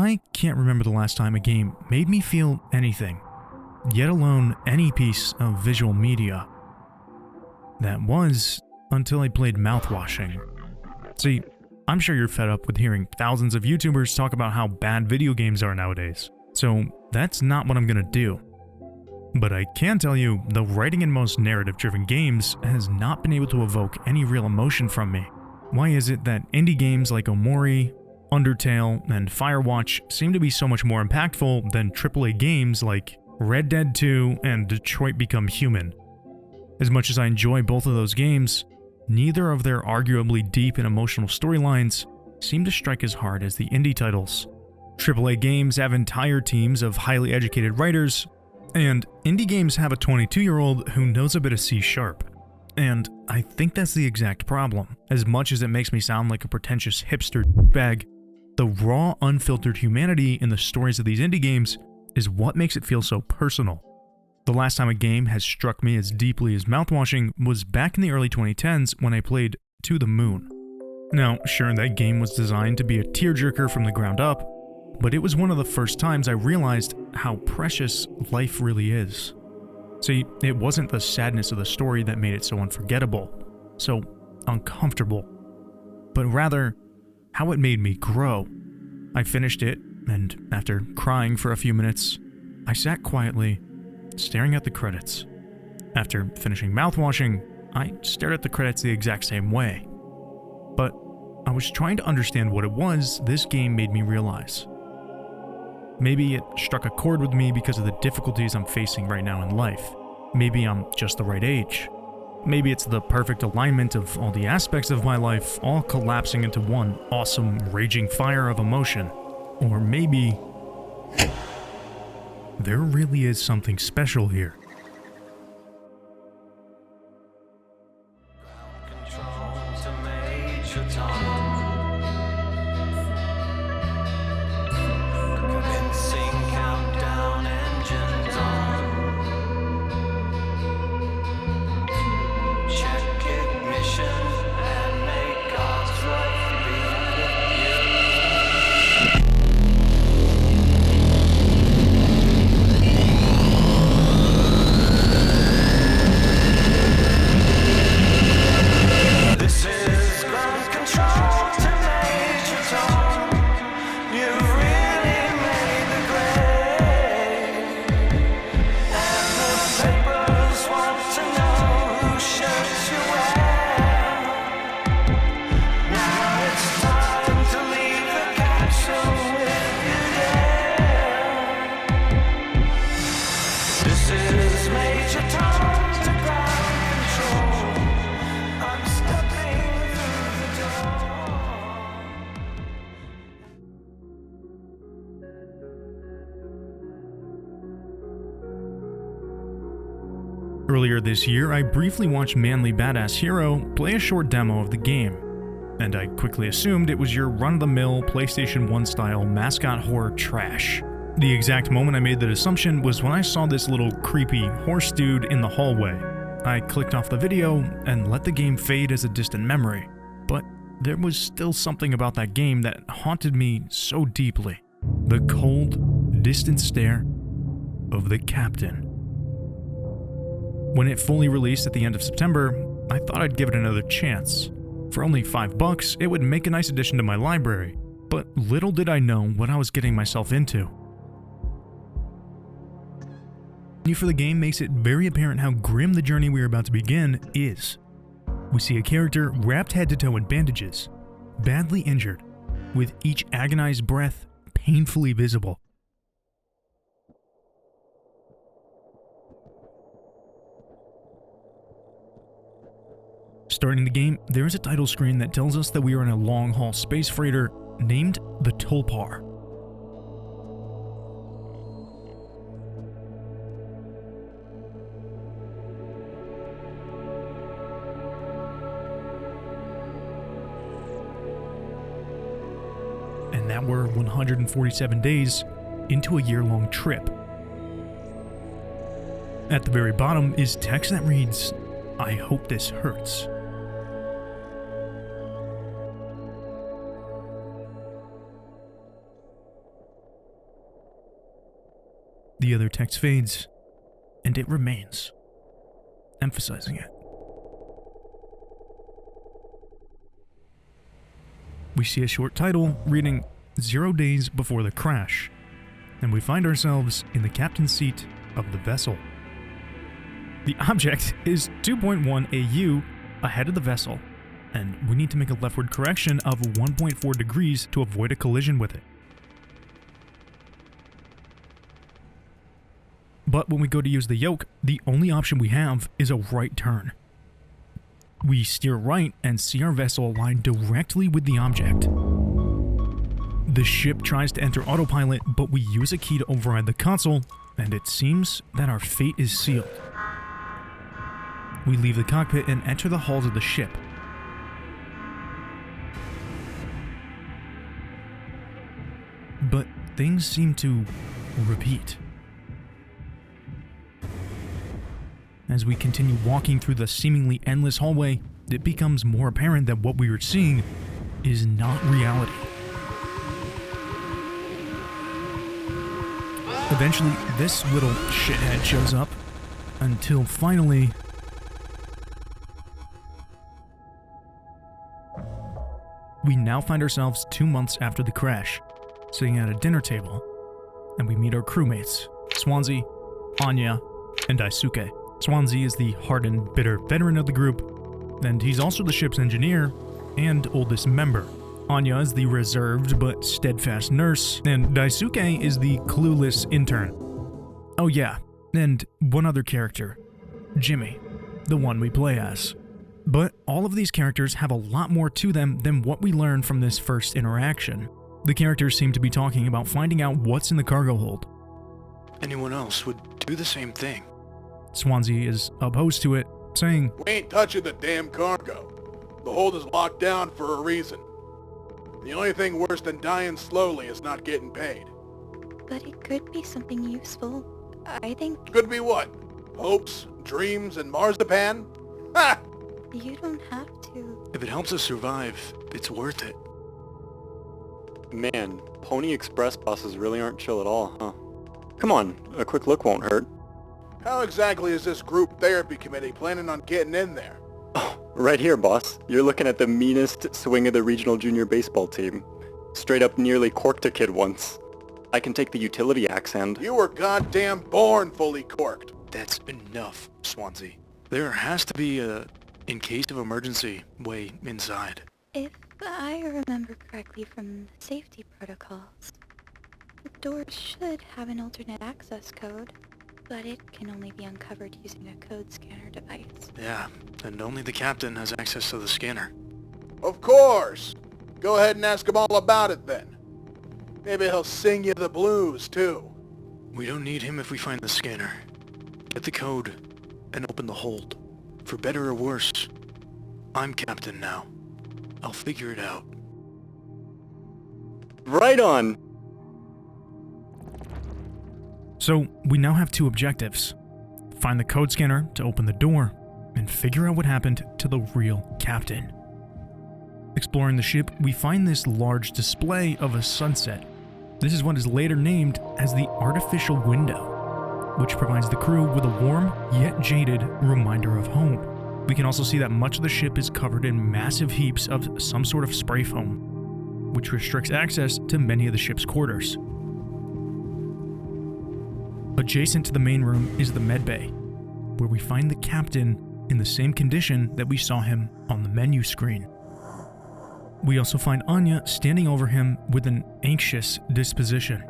I can't remember the last time a game made me feel anything, yet alone any piece of visual media. That was until I played Mouthwashing. See, I'm sure you're fed up with hearing thousands of YouTubers talk about how bad video games are nowadays, so that's not what I'm gonna do. But I can tell you, the writing in most narrative-driven games has not been able to evoke any real emotion from me. Why is it that indie games like Omori, Undertale, and Firewatch seem to be so much more impactful than AAA games like Red Dead 2 and Detroit Become Human? As much as I enjoy both of those games, neither of their arguably deep and emotional storylines seem to strike as hard as the indie titles. AAA games have entire teams of highly educated writers, and indie games have a 22-year-old who knows a bit of C#. And I think that's the exact problem. As much as it makes me sound like a pretentious hipster bag, the raw, unfiltered humanity in the stories of these indie games is what makes it feel so personal. The last time a game has struck me as deeply as Mouthwashing was back in the early 2010s when I played To the Moon. Now, sure, that game was designed to be a tearjerker from the ground up, but it was one of the first times I realized how precious life really is. See, it wasn't the sadness of the story that made it so unforgettable, so uncomfortable, but rather how it made me grow. I finished it, and after crying for a few minutes, I sat quietly, staring at the credits. After finishing Mouthwashing, I stared at the credits the exact same way. But I was trying to understand what it was this game made me realize. Maybe it struck a chord with me because of the difficulties I'm facing right now in life. Maybe I'm just the right age. Maybe it's the perfect alignment of all the aspects of my life all collapsing into one awesome, raging fire of emotion. Or maybe there really is something special here. Earlier this year, I briefly watched Manly Badass Hero play a short demo of the game, and I quickly assumed it was your run-of-the-mill PlayStation 1 style mascot horror trash. The exact moment I made that assumption was when I saw this little creepy horse dude in the hallway. I clicked off the video and let the game fade as a distant memory, but there was still something about that game that haunted me so deeply. The cold, distant stare of the captain. When it fully released at the end of September, I thought I'd give it another chance. For only $5, it would make a nice addition to my library, but little did I know what I was getting myself into. The menu for the game makes it very apparent how grim the journey we are about to begin is. We see a character wrapped head to toe in bandages, badly injured, with each agonized breath painfully visible. Starting the game, there is a title screen that tells us that we are in a long-haul space freighter named the Tulpar. And that we're 147 days into a year-long trip. At the very bottom is text that reads, "I hope this hurts." The other text fades, and it remains, emphasizing it. We see a short title reading 0 days before the crash, and we find ourselves in the captain's seat of the vessel. The object is 2.1 AU ahead of the vessel, and we need to make a leftward correction of 1.4 degrees to avoid a collision with it. But when we go to use the yoke, the only option we have is a right turn. We steer right and see our vessel align directly with the object. The ship tries to enter autopilot, but we use a key to override the console, and it seems that our fate is sealed. We leave the cockpit and enter the halls of the ship. But things seem to repeat. As we continue walking through the seemingly endless hallway, it becomes more apparent that what we are seeing is not reality. Eventually, this little shithead shows up, until finally... we now find ourselves 2 months after the crash, sitting at a dinner table, and we meet our crewmates, Swansea, Anya, and Daisuke. Swansea is the hardened, bitter veteran of the group, and he's also the ship's engineer and oldest member. Anya is the reserved but steadfast nurse, and Daisuke is the clueless intern. Oh yeah, and one other character, Jimmy, the one we play as. But all of these characters have a lot more to them than what we learn from this first interaction. The characters seem to be talking about finding out what's in the cargo hold. Anyone else would do the same thing. Swansea is opposed to it, saying, "We ain't touching the damn cargo. The hold is locked down for a reason. The only thing worse than dying slowly is not getting paid." But it could be something useful. I think... Could be what? Hopes, dreams, and marzipan? Ha! You don't have to. If it helps us survive, it's worth it. Man, Pony Express bosses really aren't chill at all, huh? Come on, a quick look won't hurt. How exactly is this group therapy committee planning on getting in there? Oh, right here, boss. You're looking at the meanest swing of the regional junior baseball team. Straight up nearly corked a kid once. I can take the utility axe and... You were goddamn born fully corked. That's enough, Swansea. There has to be a, in case of emergency, way inside. If I remember correctly from the safety protocols, the door should have an alternate access code, but it can only be uncovered using a code scanner device. Yeah, and only the captain has access to the scanner. Of course! Go ahead and ask him all about it then. Maybe he'll sing you the blues, too. We don't need him if we find the scanner. Get the code, and open the hold. For better or worse, I'm captain now. I'll figure it out. Right on! So, we now have two objectives. Find the code scanner to open the door, and figure out what happened to the real captain. Exploring the ship, we find this large display of a sunset. This is what is later named as the artificial window, which provides the crew with a warm, yet jaded, reminder of home. We can also see that much of the ship is covered in massive heaps of some sort of spray foam, which restricts access to many of the ship's quarters. Adjacent to the main room is the medbay, where we find the captain in the same condition that we saw him on the menu screen. We also find Anya standing over him with an anxious disposition.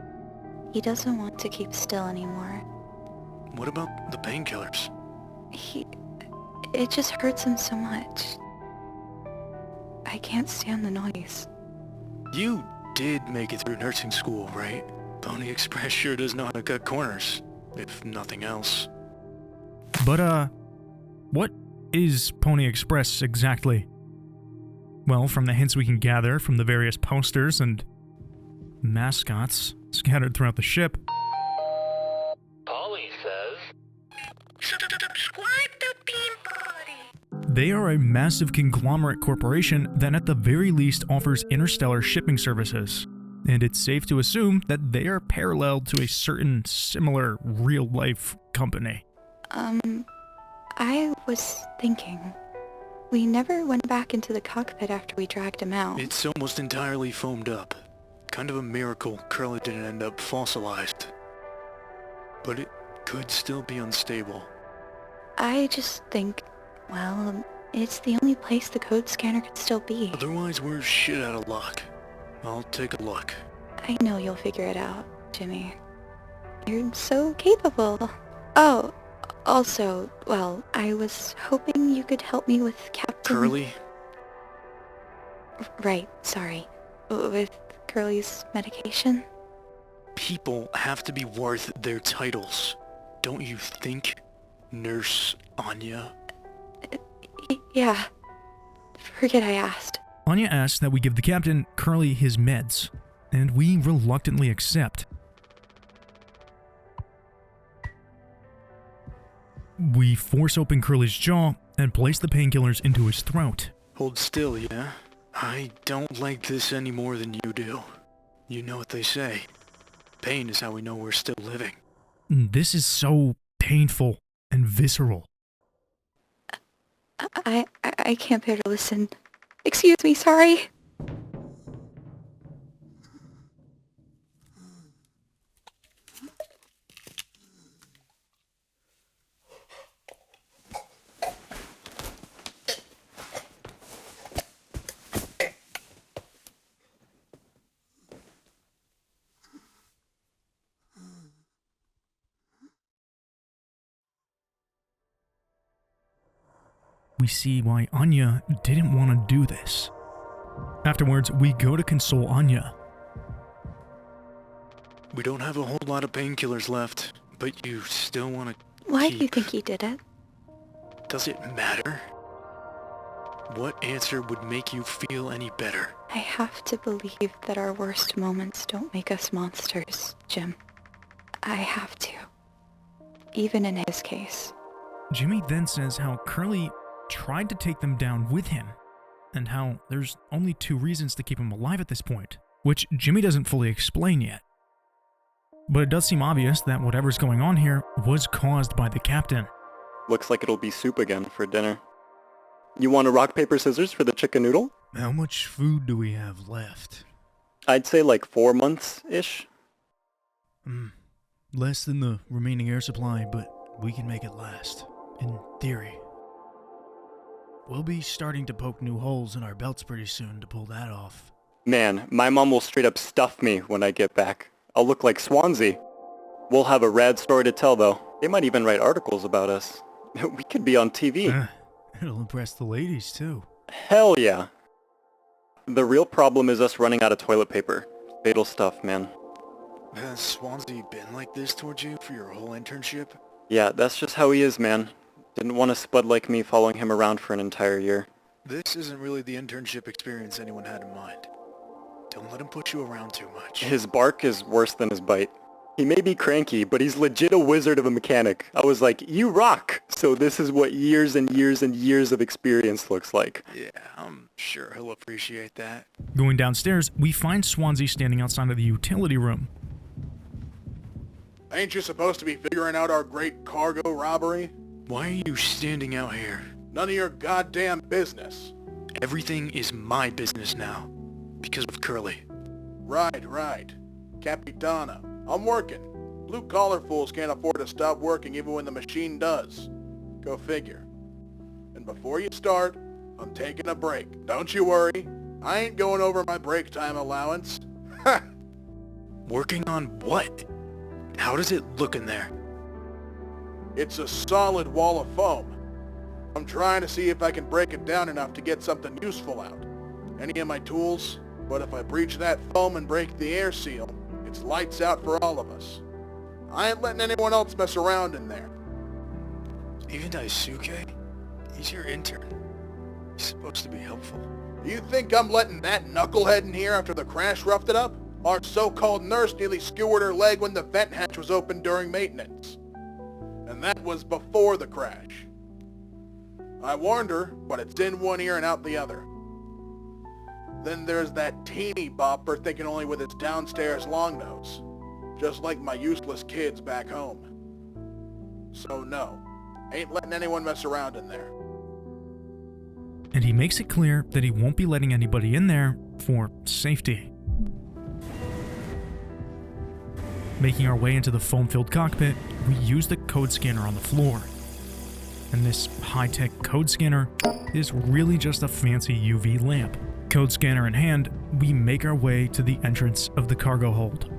He doesn't want to keep still anymore. What about the painkillers? It just hurts him so much. I can't stand the noise. You did make it through nursing school, right? Pony Express sure does know how to cut corners, if nothing else. But, what is Pony Express exactly? Well, from the hints we can gather from the various posters and mascots scattered throughout the ship, Polle says, subscribe to Bean Buddy. they are a massive conglomerate corporation that at the very least offers interstellar shipping services. and it's safe to assume that they are parallel to a certain similar real-life company. I was thinking, we never went back into the cockpit after we dragged him out. It's almost entirely foamed up. Kind of a miracle Curly didn't end up fossilized. But it could still be unstable. I just think, well, it's the only place the code scanner could still be. Otherwise, we're shit out of luck. I'll take a look. I know you'll figure it out, Jimmy. You're so capable. Oh, also, well, I was hoping you could help me with Captain... Curly? Right, sorry. With Curly's medication? People have to be worth their titles. Don't you think, Nurse Anya? Yeah. Forget I asked. Anya asks that we give the captain Curly his meds, and we reluctantly accept. We force open Curly's jaw and place the painkillers into his throat. Hold still, yeah? I don't like this any more than you do. You know what they say. Pain is how we know we're still living. This is so painful and visceral. I can't bear to listen. Excuse me, sorry. We see why Anya didn't want to do this. Afterwards, we go to console Anya. We don't have a whole lot of painkillers left, but you still want to Why do you think he did it? Does it matter? What answer would make you feel any better? I have to believe that our worst moments don't make us monsters, Jim. I have to. Even in his case. Jimmy then says how Curly tried to take them down with him, and how there's only 2 reasons to keep him alive at this point, which Jimmy doesn't fully explain yet. But it does seem obvious that whatever's going on here was caused by the captain. Looks like it'll be soup again for dinner. You want a rock, paper, scissors for the chicken noodle? How much food do we have left? I'd say like 4 months-ish. Less than the remaining air supply, but we can make it last. In theory. We'll be starting to poke new holes in our belts pretty soon to pull that off. Man, my mom will straight up stuff me when I get back. I'll look like Swansea. We'll have a rad story to tell though. They might even write articles about us. We could be on TV. It'll impress the ladies too. Hell yeah. The real problem is us running out of toilet paper. Fatal stuff, man. Has Swansea been like this towards you for your whole internship? Yeah, that's just how he is, man. Didn't want a spud like me following him around for an entire year. This isn't really the internship experience anyone had in mind. Don't let him put you around too much. His bark is worse than his bite. He may be cranky, but he's legit a wizard of a mechanic. I was like, you rock! So this is what years and years and years of experience looks like. Yeah, I'm sure he'll appreciate that. Going downstairs, we find Swansea standing outside of the utility room. Ain't you supposed to be figuring out our great cargo robbery? Why are you standing out here? None of your goddamn business. Everything is my business now. Because of Curly. Right. Capitana. I'm working. Blue-collar fools can't afford to stop working even when the machine does. Go figure. And before you start, I'm taking a break. Don't you worry. I ain't going over my break time allowance. Ha! Working on what? How does it look in there? It's a solid wall of foam. I'm trying to see if I can break it down enough to get something useful out. Any of my tools? But if I breach that foam and break the air seal, it's lights out for all of us. I ain't letting anyone else mess around in there. Even Daisuke? He's your intern. He's supposed to be helpful. You think I'm letting that knucklehead in here after the crash roughed it up? Our so-called nurse nearly skewered her leg when the vent hatch was open during maintenance. And that was before the crash. I warned her, but it's in one ear and out the other. Then there's that teeny bopper thinking only with his downstairs long nose. Just like my useless kids back home. So no, ain't letting anyone mess around in there. And he makes it clear that he won't be letting anybody in there for safety. Making our way into the foam-filled cockpit, we use the code scanner on the floor. And this high-tech code scanner is really just a fancy UV lamp. Code scanner in hand, we make our way to the entrance of the cargo hold.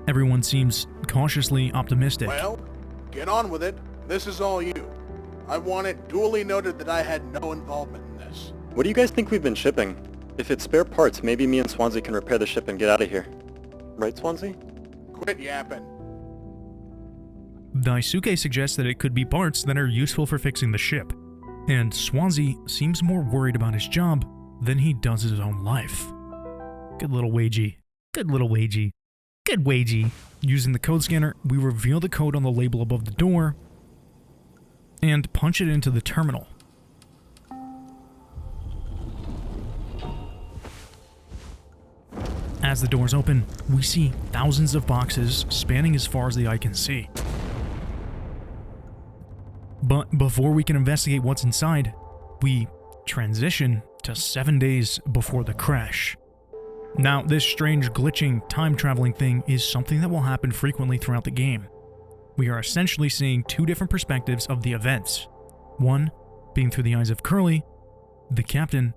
Everyone seems cautiously optimistic. Well, get on with it. This is all you. I want it duly noted that I had no involvement in this. What do you guys think we've been shipping? If it's spare parts, maybe me and Swansea can repair the ship and get out of here. Right, Swansea? Quit yapping. Daisuke suggests that it could be parts that are useful for fixing the ship, and Swansea seems more worried about his job than he does his own life. Good little wagey. Good little wagey. Good wagey. Using the code scanner, we reveal the code on the label above the door and punch it into the terminal. As the doors open, we see thousands of boxes spanning as far as the eye can see. But before we can investigate what's inside, we transition to 7 days before the crash. Now, this strange glitching time-traveling thing is something that will happen frequently throughout the game. We are essentially seeing two different perspectives of the events. One being through the eyes of Curly, the captain,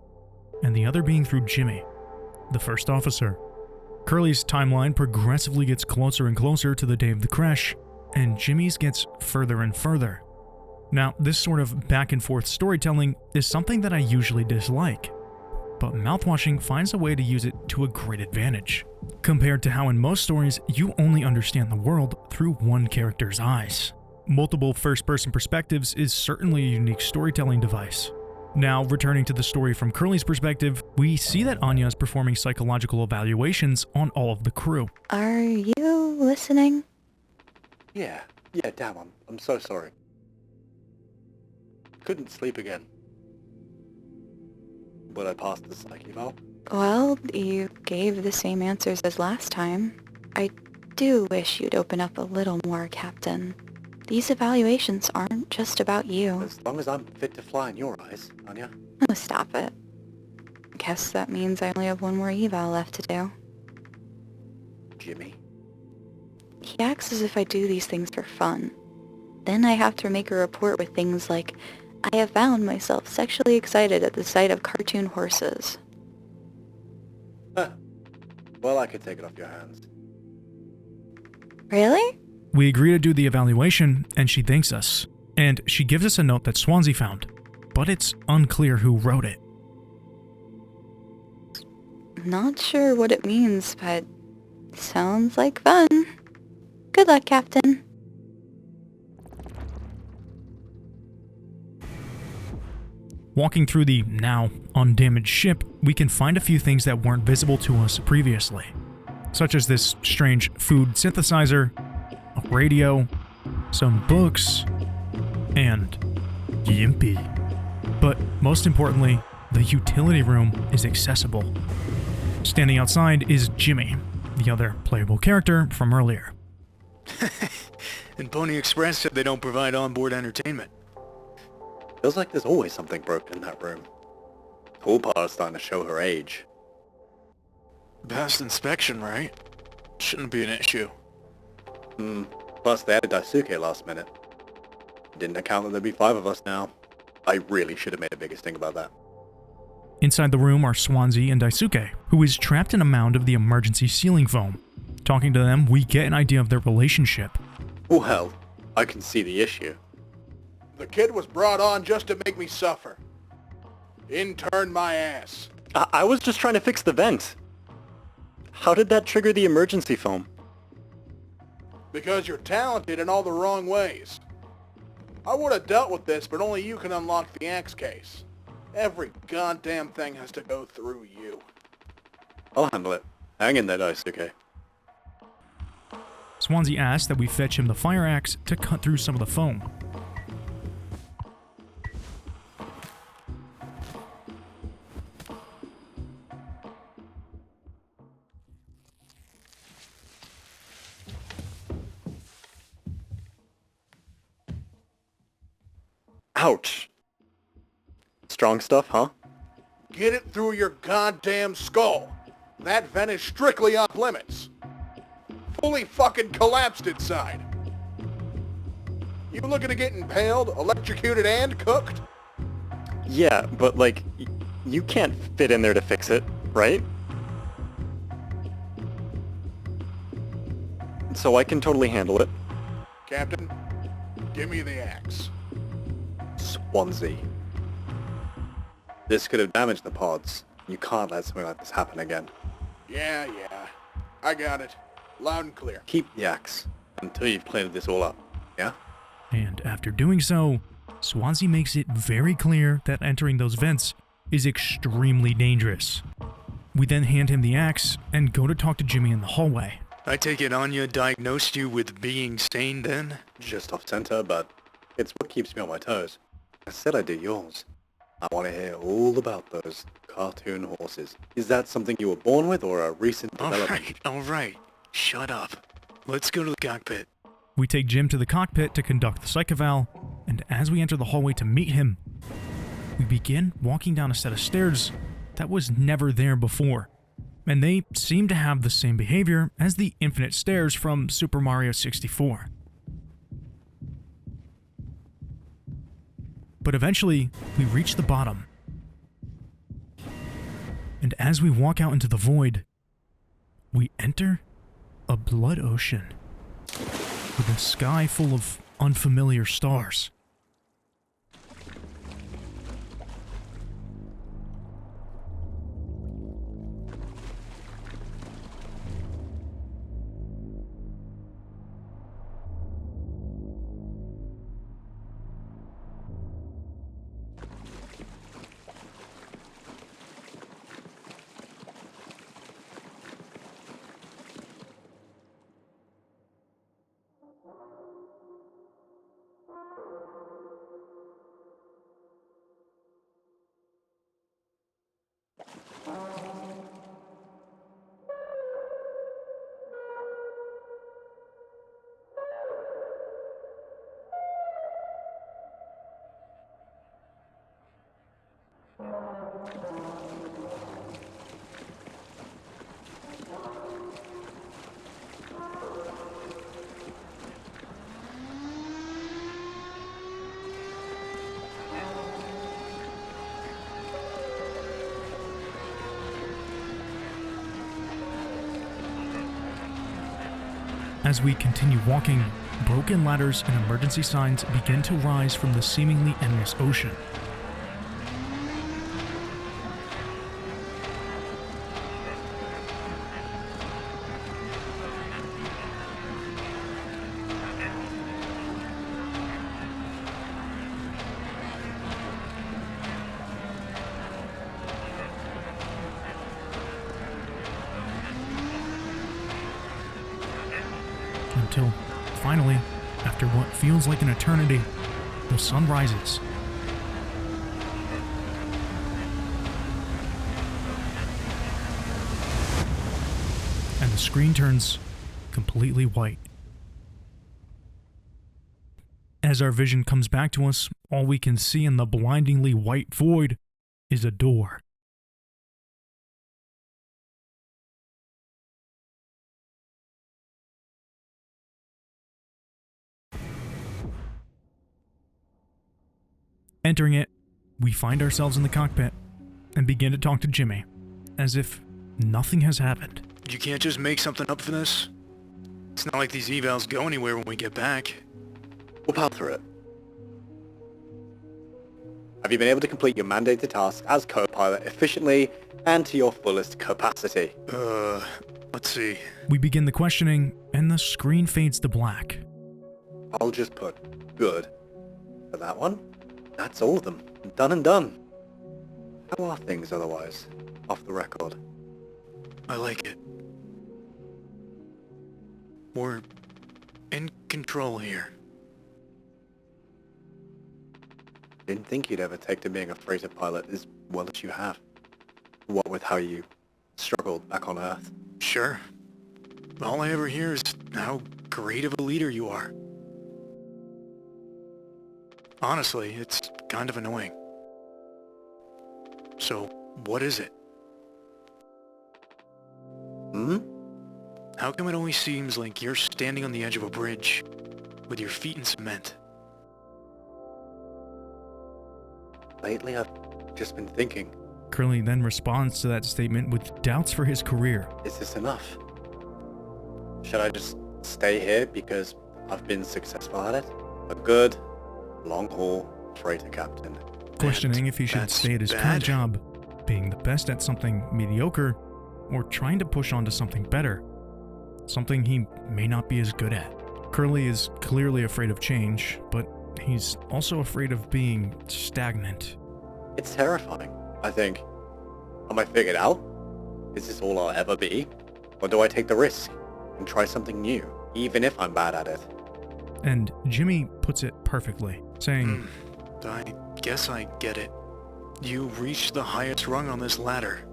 and the other being through Jimmy, the first officer. Curly's timeline progressively gets closer and closer to the day of the crash, and Jimmy's gets further and further. Now, this sort of back-and-forth storytelling is something that I usually dislike, but Mouthwashing finds a way to use it to a great advantage, compared to how in most stories you only understand the world through one character's eyes. Multiple first-person perspectives is certainly a unique storytelling device. Now, returning to the story from Curly's perspective, we see that Anya is performing psychological evaluations on all of the crew. Are you listening? Yeah, damn, I'm so sorry. Couldn't sleep again. But I passed the psych eval. Well, you gave the same answers as last time. I do wish you'd open up a little more, Captain. These evaluations aren't just about you. As long as I'm fit to fly in your eyes, Anya. Oh, stop it. Guess that means I only have one more eval left to do. Jimmy? He acts as if I do these things for fun. Then I have to make a report with things like, I have found myself sexually excited at the sight of cartoon horses. Huh. Well, I could take it off your hands. Really? We agree to do the evaluation, and she thanks us. And she gives us a note that Swansea found, but it's unclear who wrote it. Not sure what it means, but sounds like fun. Good luck, Captain. Walking through the now undamaged ship, we can find a few things that weren't visible to us previously, such as this strange food synthesizer, a radio, some books, and Yimpy. But most importantly, the utility room is accessible. Standing outside is Jimmy, the other playable character from earlier. And Pony Express said they don't provide onboard entertainment. Feels like there's always something broken in that room. Toolbar's starting to show her age. Past inspection, right? Shouldn't be an issue. Plus they added Daisuke last minute. Didn't account that there'd be 5 of us now. I really should have made a bigger thing about that. Inside the room are Swansea and Daisuke, who is trapped in a mound of the emergency ceiling foam. Talking to them, we get an idea of their relationship. Well, I can see the issue. The kid was brought on just to make me suffer. Intern my ass. I was just trying to fix the vent. How did that trigger the emergency foam? Because you're talented in all the wrong ways. I would have dealt with this, but only you can unlock the axe case. Every goddamn thing has to go through you. I'll handle it. Hang in there, Daisuke. Swansea asks that we fetch him the fire axe to cut through some of the foam. Ouch. Strong stuff, huh? Get it through your goddamn skull. That vent is strictly off limits. Fully fucking collapsed inside. You looking to get impaled, electrocuted, and cooked? Yeah, but like, you can't fit in there to fix it, right? So I can totally handle it. Captain, give me the axe. Swansea. This could have damaged the pods. You can't let something like this happen again. Yeah. I got it. Loud and clear. Keep the axe until you've cleared this all up, yeah? And after doing so, Swansea makes it very clear that entering those vents is extremely dangerous. We then hand him the axe and go to talk to Jimmy in the hallway. I take it Anya diagnosed you with being sane then? Just off center, but it's what keeps me on my toes. I said I'd do yours. I want to hear all about those cartoon horses. Is that something you were born with or a recent development? Alright. Shut up. Let's go to the cockpit. We take Jim to the cockpit to conduct the psych eval, and as we enter the hallway to meet him, we begin walking down a set of stairs that was never there before, and they seem to have the same behavior as the infinite stairs from Super Mario 64. But eventually, we reach the bottom, and as we walk out into the void, we enter a blood ocean with a sky full of unfamiliar stars. As we continue walking, broken ladders and emergency signs begin to rise from the seemingly endless ocean. Until, finally, after what feels like an eternity, the sun rises. And the screen turns completely white. As our vision comes back to us, all we can see in the blindingly white void is a door. Entering it, we find ourselves in the cockpit and begin to talk to Jimmy, as if nothing has happened. You can't just make something up for this? It's not like these evals go anywhere when we get back. We'll power through it. Have you been able to complete your mandated tasks as co-pilot efficiently and to your fullest capacity? Let's see. We begin the questioning, and the screen fades to black. I'll just put good for that one. That's all of them. Done and done. How are things otherwise, off the record? I like it. We're in control here. Didn't think you'd ever take to being a freighter pilot as well as you have. What with how you struggled back on Earth. Sure. All I ever hear is how great of a leader you are. Honestly, it's kind of annoying. So, what is it? How come it always seems like you're standing on the edge of a bridge with your feet in cement? Lately, I've just been thinking, Curly then responds to that statement with doubts for his career. is this enough? Should I just stay here because I've been successful at it? A good, long-haul freighter captain. Questioning if he should That's stay at his bad. current job, being the best at something mediocre, or trying to push on to something better, something he may not be as good at. Curly is clearly afraid of change, but he's also afraid of being stagnant. It's terrifying. I think, am I figured out? Is this all I'll ever be? Or do I take the risk and try something new, even if I'm bad at it? And Jimmy puts it perfectly, saying, I guess I get it. You reached the highest rung on this ladder,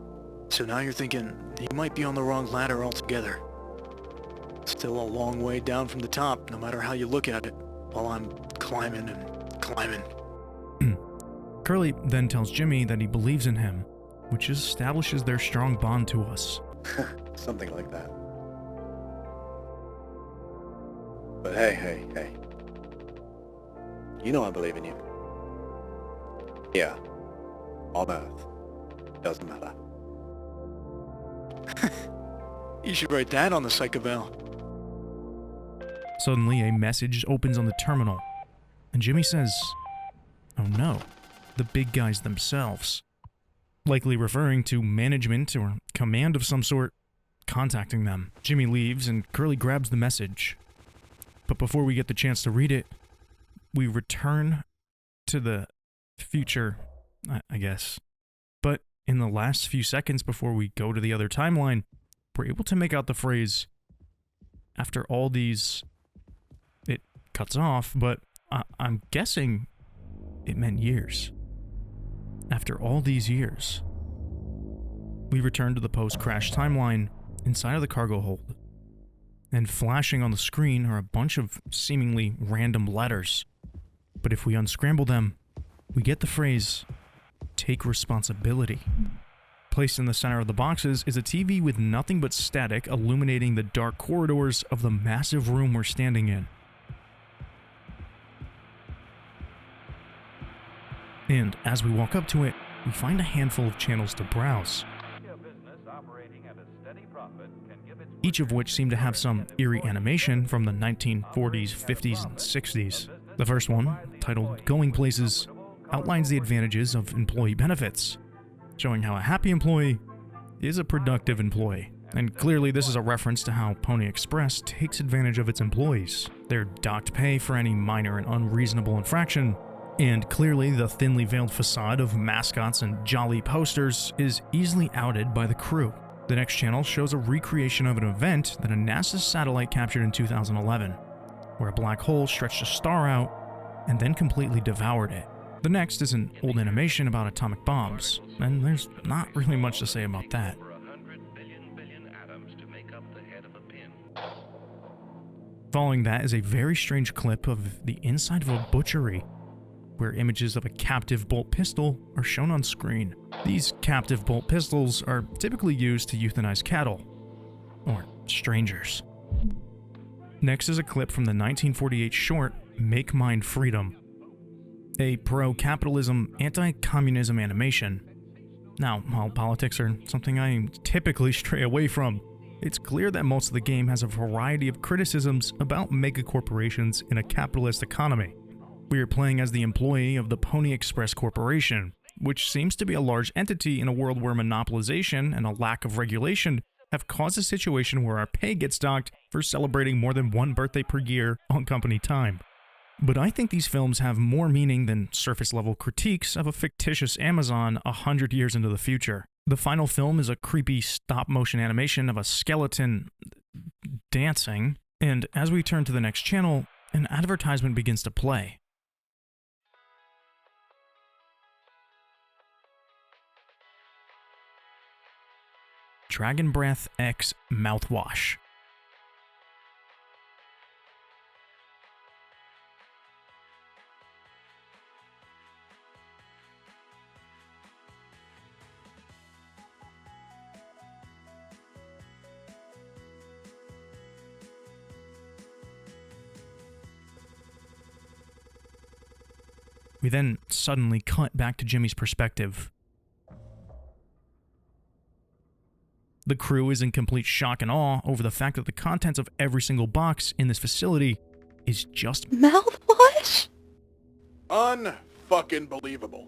so now you're thinking you might be on the wrong ladder altogether. Still a long way down from the top, no matter how you look at it, while I'm climbing and climbing. Curly then tells Jimmy that he believes in him, which establishes their strong bond to us. Something like that. But hey. You know I believe in you. Yeah. On Earth. Doesn't matter. You should write that on the psychoval. Suddenly, a message opens on the terminal, and Jimmy says, "Oh no, the big guys themselves." Likely referring to management or command of some sort contacting them. Jimmy leaves and Curly grabs the message. But before we get the chance to read it, we return to the future, I guess. But in the last few seconds before we go to the other timeline, we're able to make out the phrase, "After all these..." It cuts off, but I'm guessing it meant years. After all these years. We return to the post-crash timeline inside of the cargo hold. And flashing on the screen are a bunch of seemingly random letters. But if we unscramble them, we get the phrase, "Take responsibility." Placed in the center of the boxes is a TV with nothing but static illuminating the dark corridors of the massive room we're standing in. And as we walk up to it, we find a handful of channels to browse, each of which seem to have some eerie animation from the 1940s, 50s, and 60s. The first one, titled Going Places, outlines the advantages of employee benefits, showing how a happy employee is a productive employee. And clearly this is a reference to how Pony Express takes advantage of its employees. They're docked pay for any minor and unreasonable infraction, and clearly the thinly veiled facade of mascots and jolly posters is easily outed by the crew. The next channel shows a recreation of an event that a NASA satellite captured in 2011, where a black hole stretched a star out and then completely devoured it. The next is an old animation about atomic bombs, and there's not really much to say about that. Following that is a very strange clip of the inside of a butchery, where images of a captive bolt pistol are shown on screen. These captive bolt pistols are typically used to euthanize cattle, or strangers. Next is a clip from the 1948 short, Make Mine Freedom, a pro-capitalism, anti-communism animation. Now, while politics are something I typically stray away from, it's clear that most of the game has a variety of criticisms about megacorporations in a capitalist economy. We are playing as the employee of the Pony Express Corporation, which seems to be a large entity in a world where monopolization and a lack of regulation have caused a situation where our pay gets docked for celebrating more than one birthday per year on company time. But I think these films have more meaning than surface-level critiques of a fictitious Amazon 100 years into the future. The final film is a creepy stop-motion animation of a skeleton dancing, and as we turn to the next channel, an advertisement begins to play. Dragon Breath X Mouthwash. We then suddenly cut back to Jimmy's perspective. The crew is in complete shock and awe over the fact that the contents of every single box in this facility is just Mouthwash? Unfucking believable.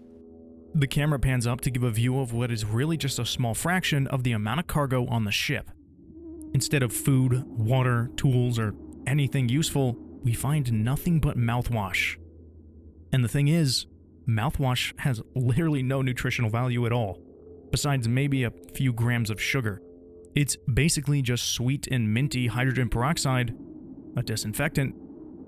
The camera pans up to give a view of what is really just a small fraction of the amount of cargo on the ship. Instead of food, water, tools, or anything useful, we find nothing but mouthwash. And the thing is, mouthwash has literally no nutritional value at all, besides maybe a few grams of sugar. It's basically just sweet and minty hydrogen peroxide, a disinfectant,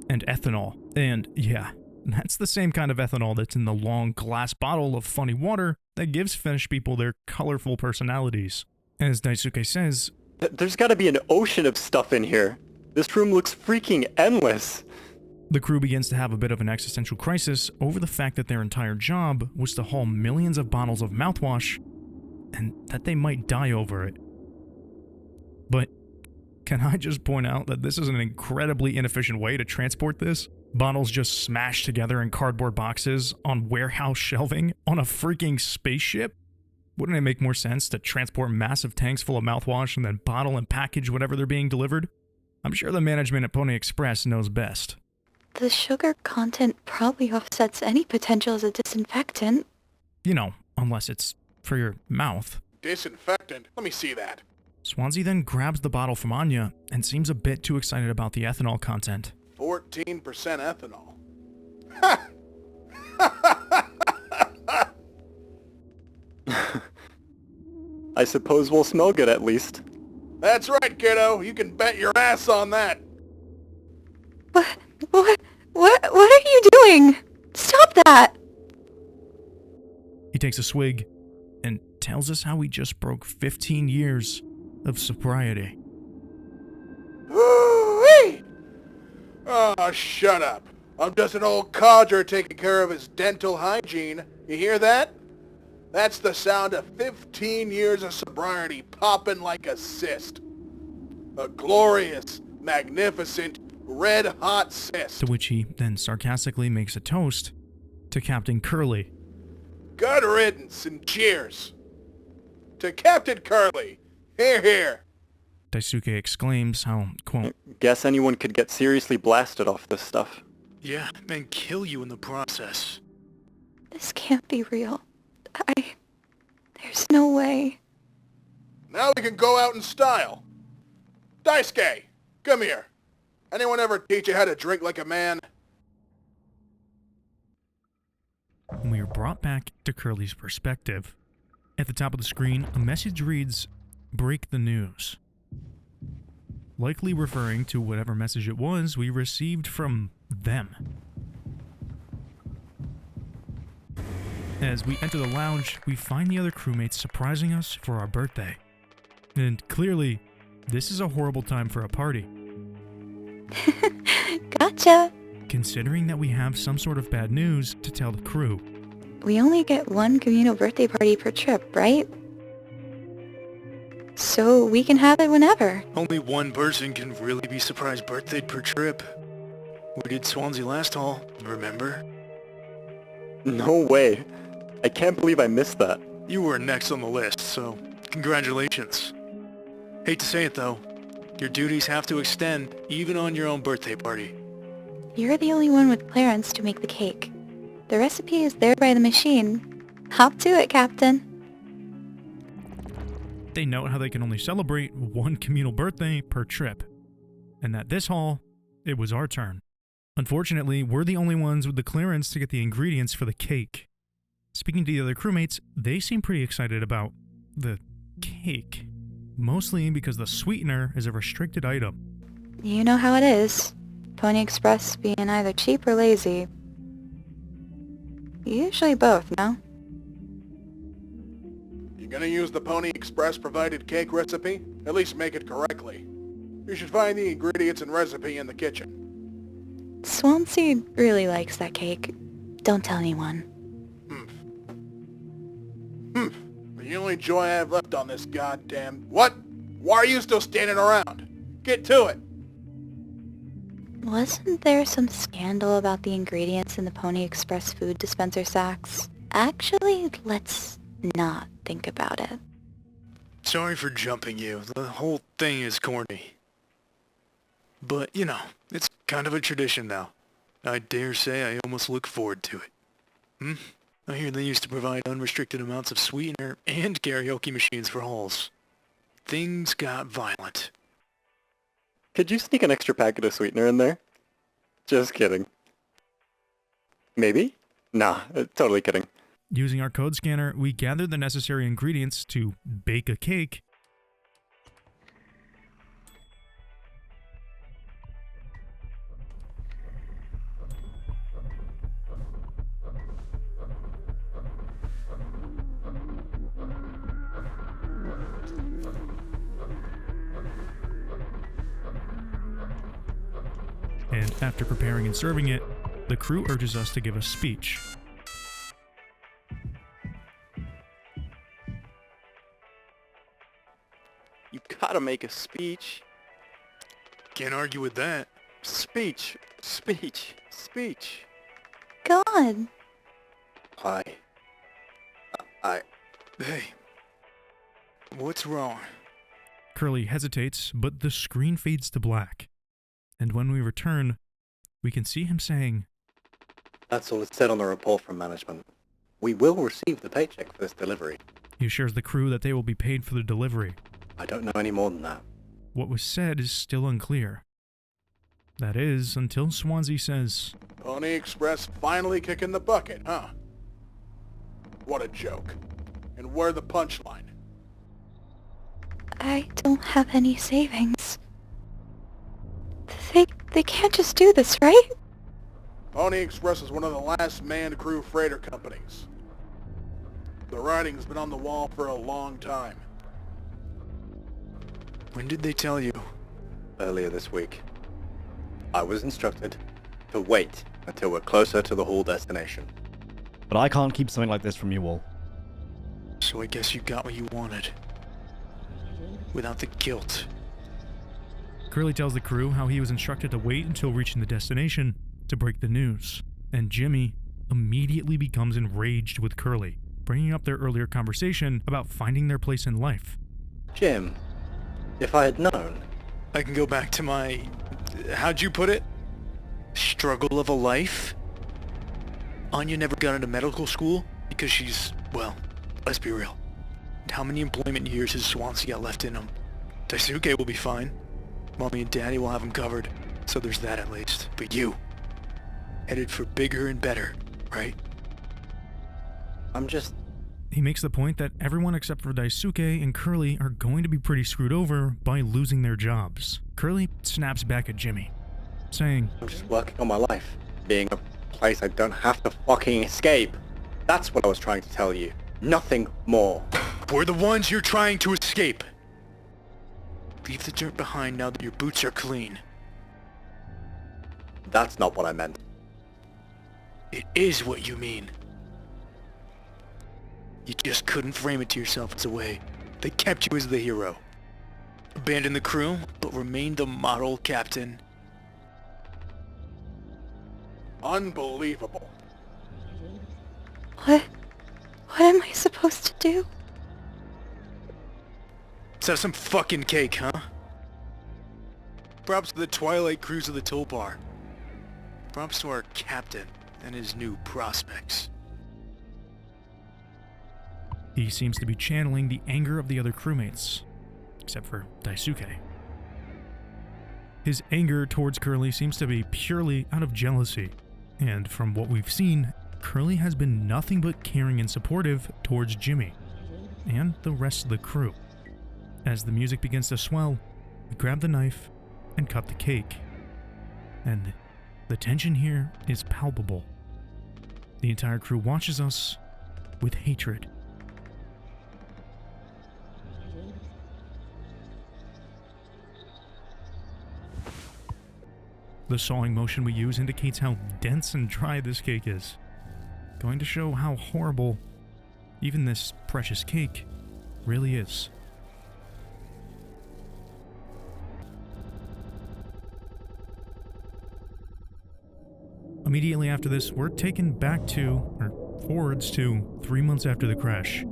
and ethanol. And yeah, that's the same kind of ethanol that's in the long glass bottle of funny water that gives Finnish people their colorful personalities. As Daisuke says, There's gotta be an ocean of stuff in here. This room looks freaking endless. the crew begins to have a bit of an existential crisis over the fact that their entire job was to haul millions of bottles of mouthwash, and that they might die over it. But can I just point out that this is an incredibly inefficient way to transport this? Bottles just smashed together in cardboard boxes on warehouse shelving on a freaking spaceship? Wouldn't it make more sense to transport massive tanks full of mouthwash and then bottle and package whatever they're being delivered? I'm sure the management at Pony Express knows best. The sugar content probably offsets any potential as a disinfectant. You know, unless it's for your mouth. Disinfectant? Let me see that. Swansea then grabs the bottle from Anya and seems a bit too excited about the ethanol content. 14% ethanol. I suppose we'll smell good at least. That's right, kiddo. You can bet your ass on that. What are you doing? Stop that! He takes a swig and tells us how he just broke 15 years of sobriety. Woo-wee! Oh, shut up. I'm just an old codger taking care of his dental hygiene. You hear that? That's the sound of 15 years of sobriety popping like a cyst. A glorious, magnificent, red-hot cyst. To which he then sarcastically makes a toast to Captain Curly. Good riddance and cheers. To Captain Curly. Here, here. Daisuke exclaims how, quote, Guess anyone could get seriously blasted off this stuff. Yeah, and kill you in the process. This can't be real. There's no way. Now we can go out in style. Daisuke, come here. Anyone ever teach you how to drink like a man? when we are brought back to Curly's perspective. At the top of the screen, a message reads, "Break the news." Likely referring to whatever message it was we received from them. As we enter the lounge, we find the other crewmates surprising us for our birthday. And clearly, this is a horrible time for a party. Gotcha! Considering that we have some sort of bad news to tell the crew. We only get one communal birthday party per trip, right? So we can have it whenever. Only one person can really be surprised birthday per trip. We did Swansea last haul, remember? No way. I can't believe I missed that. You were next on the list, so congratulations. Hate to say it though, your duties have to extend even on your own birthday party. You're the only one with clearance to make the cake. The recipe is there by the machine. Hop to it, Captain. They note how they can only celebrate one communal birthday per trip, and that this haul, it was our turn. Unfortunately, we're the only ones with the clearance to get the ingredients for the cake. Speaking to the other crewmates, they seem pretty excited about the cake, mostly because the sweetener is a restricted item. You know how it is. Pony Express being either cheap or lazy. Usually both, no? You gonna use the Pony Express provided cake recipe? At least make it correctly. You should find the ingredients and recipe in the kitchen. Swansea really likes that cake. Don't tell anyone. The only joy I have left on this goddamn... What? Why are you still standing around? Get to it! Wasn't there some scandal about the ingredients in the Pony Express food dispenser sacks? Actually, let's not think about it. Sorry for jumping you. The whole thing is corny. But, you know, it's kind of a tradition now. I dare say I almost look forward to it. I hear they used to provide unrestricted amounts of sweetener and karaoke machines for halls. Things got violent. Could you sneak an extra packet of sweetener in there? Just kidding. Maybe? Nah, totally kidding. Using our code scanner, we gathered the necessary ingredients to bake a cake. And after preparing and serving it, the crew urges us to give a speech. You gotta make a speech. Can't argue with that. Speech. Speech. Speech. God. I... Hey. What's wrong? Curly hesitates, but the screen fades to black. And when we return, we can see him saying, That's all it said on the report from management. We will receive the paycheck for this delivery. he assures the crew that they will be paid for the delivery. I don't know any more than that. What was said is still unclear. That is, until Swansea says, Pony Express finally kicking the bucket, huh? What a joke. And where the punchline? I don't have any savings. They can't just do this, right? Pony Express is one of the last manned crew freighter companies. The writing's been on the wall for a long time. When did they tell you? Earlier this week, I was instructed to wait until we're closer to the haul destination. But I can't keep something like this from you all. So I guess you got what you wanted. Without the guilt. Curly tells the crew how he was instructed to wait until reaching the destination to break the news. And Jimmy immediately becomes enraged with Curly, bringing up their earlier conversation about finding their place in life. Jim, if I had known... I can go back to my... how'd you put it? Struggle of a life? Anya never got into medical school because she's, well, let's be real. How many employment years has Swansea got left in him? Daisuke will be fine. Mommy and Daddy will have him covered, so there's that at least. But you, headed for bigger and better, right? I'm just... He makes the point that everyone except for Daisuke and Curly are going to be pretty screwed over by losing their jobs. Curly snaps back at Jimmy, saying, I'm just working on my life. Being a place I don't have to fucking escape. That's what I was trying to tell you. Nothing more. We're the ones you're trying to escape. Leave the dirt behind now that your boots are clean. That's not what I meant. It is what you mean. You just couldn't frame it to yourself as a way. They kept you as the hero. Abandoned the crew, but remained the model captain. Unbelievable. What am I supposed to do? Let's have some fucking cake, huh? Props to the Twilight Cruise of the Tulpar. Props to our captain and his new prospects. he seems to be channeling the anger of the other crewmates, except for Daisuke. His anger towards Curly seems to be purely out of jealousy, and from what we've seen, Curly has been nothing but caring and supportive towards Jimmy and the rest of the crew. As the music begins to swell, we grab the knife and cut the cake. And the tension here is palpable. The entire crew watches us with hatred. The sawing motion we use indicates how dense and dry this cake is, going to show how horrible even this precious cake really is. Immediately after this, we're taken back to, or forwards to, 3 months after the crash.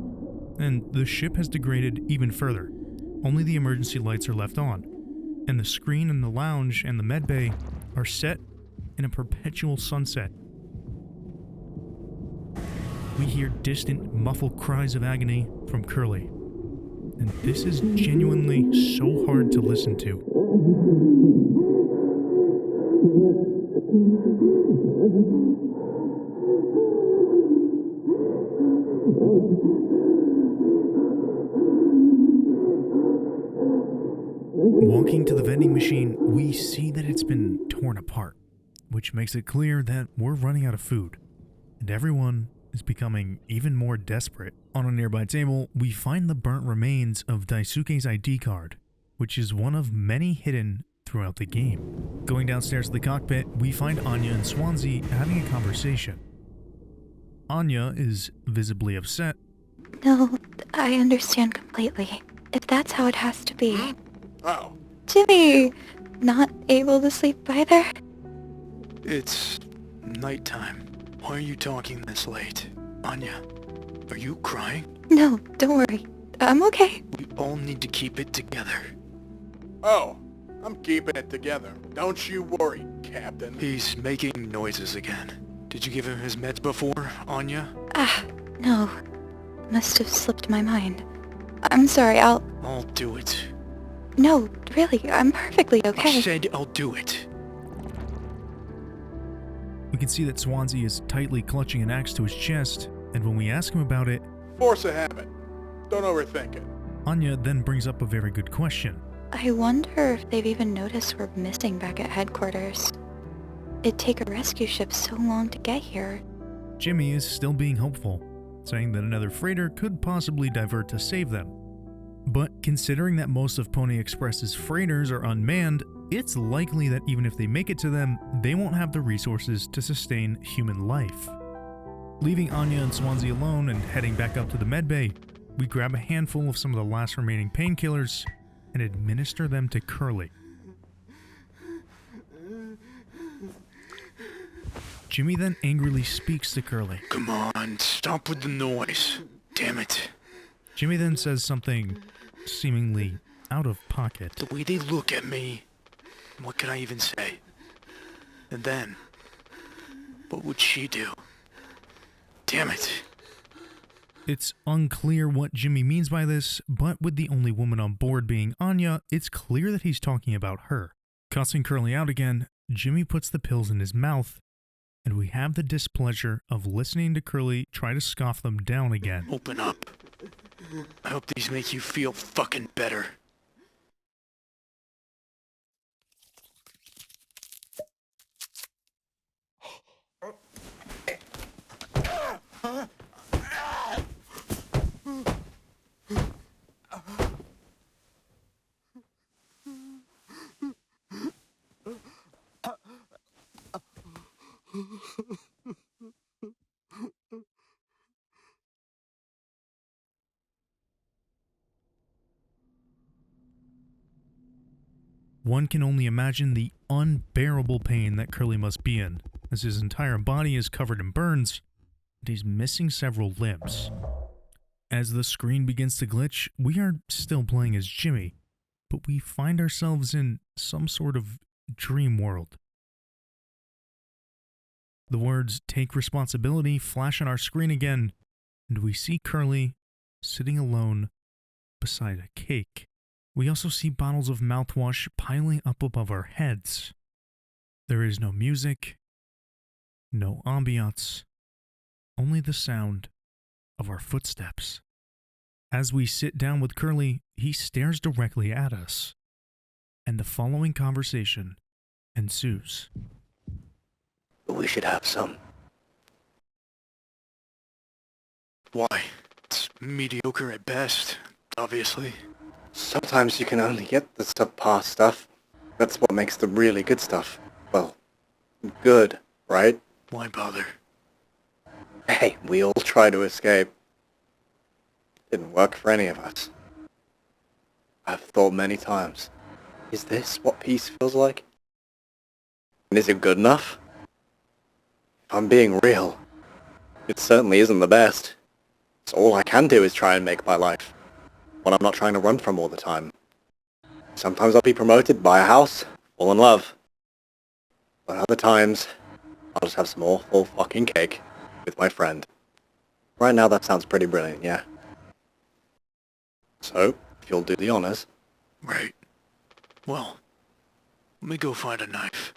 And the ship has degraded even further. Only the emergency lights are left on. And the screen in the lounge and the medbay are set in a perpetual sunset. We hear distant, muffled cries of agony from Curly. And this is genuinely so hard to listen to. Walking to the vending machine, we see that it's been torn apart, which makes it clear that we're running out of food, and everyone is becoming even more desperate. On a nearby table, we find the burnt remains of Daisuke's ID card, which is one of many hidden throughout the game. Going downstairs to the cockpit, we find Anya and Swansea having a conversation. Anya is visibly upset. No, I understand completely. If that's how it has to be. Oh. Jimmy! Not able to sleep either? It's nighttime. Why are you talking this late? Anya, are you crying? No, don't worry. I'm okay. We all need to keep it together. Oh, I'm keeping it together. Don't you worry, Captain. He's making noises again. Did you give him his meds before, Anya? No. Must have slipped my mind. I'm sorry, I'll do it. No, really, I'm perfectly okay. I said I'll do it. We can see that Swansea is tightly clutching an axe to his chest, and when we ask him about it, Force of habit. Don't overthink it. Anya then brings up a very good question. I wonder if they've even noticed we're missing back at headquarters. It'd take a rescue ship so long to get here. Jimmy is still being hopeful, saying that another freighter could possibly divert to save them. But considering that most of Pony Express's freighters are unmanned, it's likely that even if they make it to them, they won't have the resources to sustain human life. Leaving Anya and Swansea alone and heading back up to the medbay, we grab a handful of some of the last remaining painkillers and administer them to Curly. Jimmy then angrily speaks to Curly. Come on, stop with the noise. Damn it. Jimmy then says something seemingly out of pocket. The way they look at me, what can I even say? And then, what would she do? Damn it. It's unclear what Jimmy means by this, but with the only woman on board being Anya, it's clear that he's talking about her. Cussing Curly out again, Jimmy puts the pills in his mouth, and we have the displeasure of listening to Curly try to scoff them down again. Open up. I hope these make you feel fucking better. One can only imagine the unbearable pain that Curly must be in, as his entire body is covered in burns, and he's missing several limbs. As the screen begins to glitch, we are still playing as Jimmy, but we find ourselves in some sort of dream world. The words "take responsibility" flash on our screen again, and we see Curly sitting alone beside a cake. We also see bottles of mouthwash piling up above our heads. There is no music, no ambiance, only the sound of our footsteps. As we sit down with Curly, he stares directly at us, and the following conversation ensues. We should have some. Why? It's mediocre at best, obviously. Sometimes you can only get the subpar stuff. That's what makes the really good stuff, well, good, right? Why bother? Hey, we all try to escape. Didn't work for any of us. I've thought many times, is this what peace feels like? And is it good enough? If I'm being real, it certainly isn't the best. So all I can do is try and make my life, one I'm not trying to run from all the time. Sometimes I'll be promoted, buy a house, fall in love. But other times, I'll just have some awful fucking cake with my friend. Right now that sounds pretty brilliant, yeah? So, if you'll do the honors. Right. Well, let me go find a knife.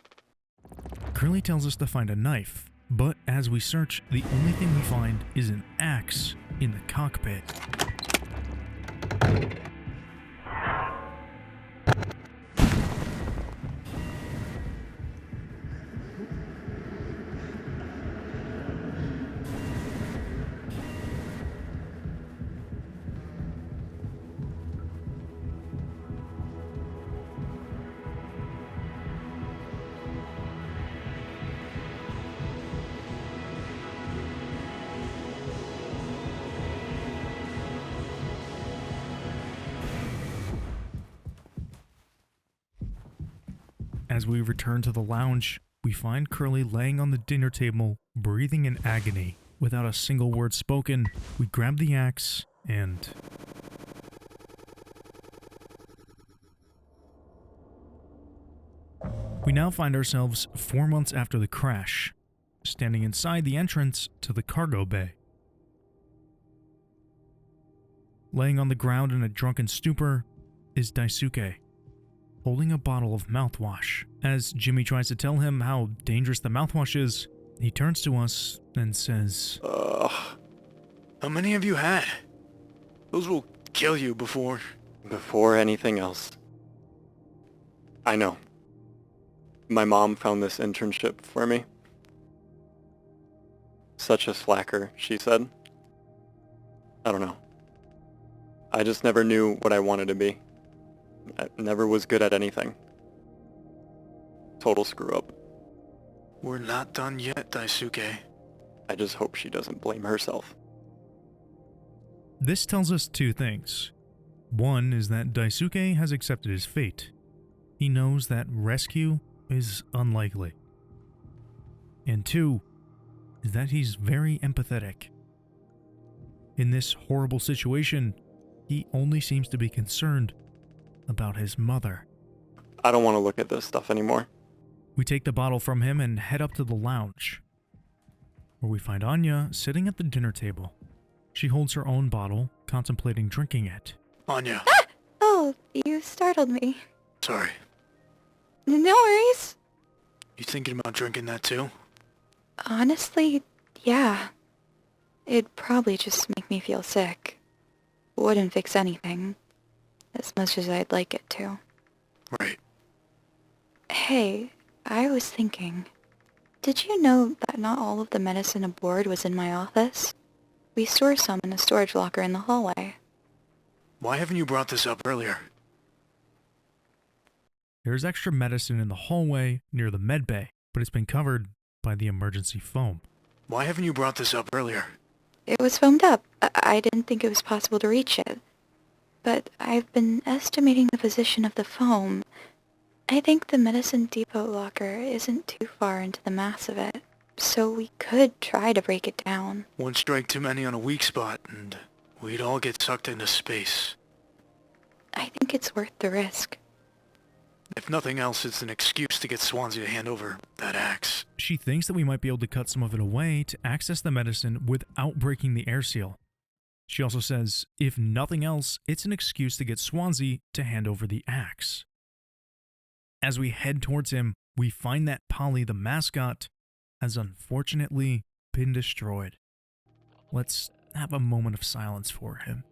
Curly tells us to find a knife, but as we search, the only thing we find is an axe in the cockpit. As we return to the lounge, we find Curly laying on the dinner table, breathing in agony. Without a single word spoken, we grab the axe and... We now find ourselves 4 months after the crash, standing inside the entrance to the cargo bay. Laying on the ground in a drunken stupor is Daisuke, holding a bottle of mouthwash. As Jimmy tries to tell him how dangerous the mouthwash is, he turns to us and says, How many have you had? Those will kill you before... Before anything else. I know. My mom found this internship for me. Such a slacker, she said. I don't know. I just never knew what I wanted to be. I never was good at anything. Total screw up. We're not done yet, Daisuke. I just hope she doesn't blame herself. This tells us two things. One is that Daisuke has accepted his fate. He knows that rescue is unlikely. And two is that he's very empathetic. In this horrible situation, he only seems to be concerned about his mother. I don't want to look at this stuff anymore. We take the bottle from him and head up to the lounge, where we find Anya sitting at the dinner table. She holds her own bottle, contemplating drinking it. Anya. Ah! Oh, you startled me. Sorry. No worries. You thinking about drinking that too? Honestly, yeah. It'd probably just make me feel sick. Wouldn't fix anything. As much as I'd like it to. Right. Hey, I was thinking, did you know that not all of the medicine aboard was in my office? We store some in a storage locker in the hallway. Why haven't you brought this up earlier? There's extra medicine in the hallway near the med bay, but it's been covered by the emergency foam. Why haven't you brought this up earlier? It was foamed up. I didn't think it was possible to reach it. But I've been estimating the position of the foam. I think the medicine depot locker isn't too far into the mass of it, so we could try to break it down. One strike too many on a weak spot, and we'd all get sucked into space. I think it's worth the risk. If nothing else, it's an excuse to get Swansea to hand over that axe. She thinks that we might be able to cut some of it away to access the medicine without breaking the air seal. She also says, if nothing else, it's an excuse to get Swansea to hand over the axe. As we head towards him, we find that Polle, the mascot, has unfortunately been destroyed. Let's have a moment of silence for him.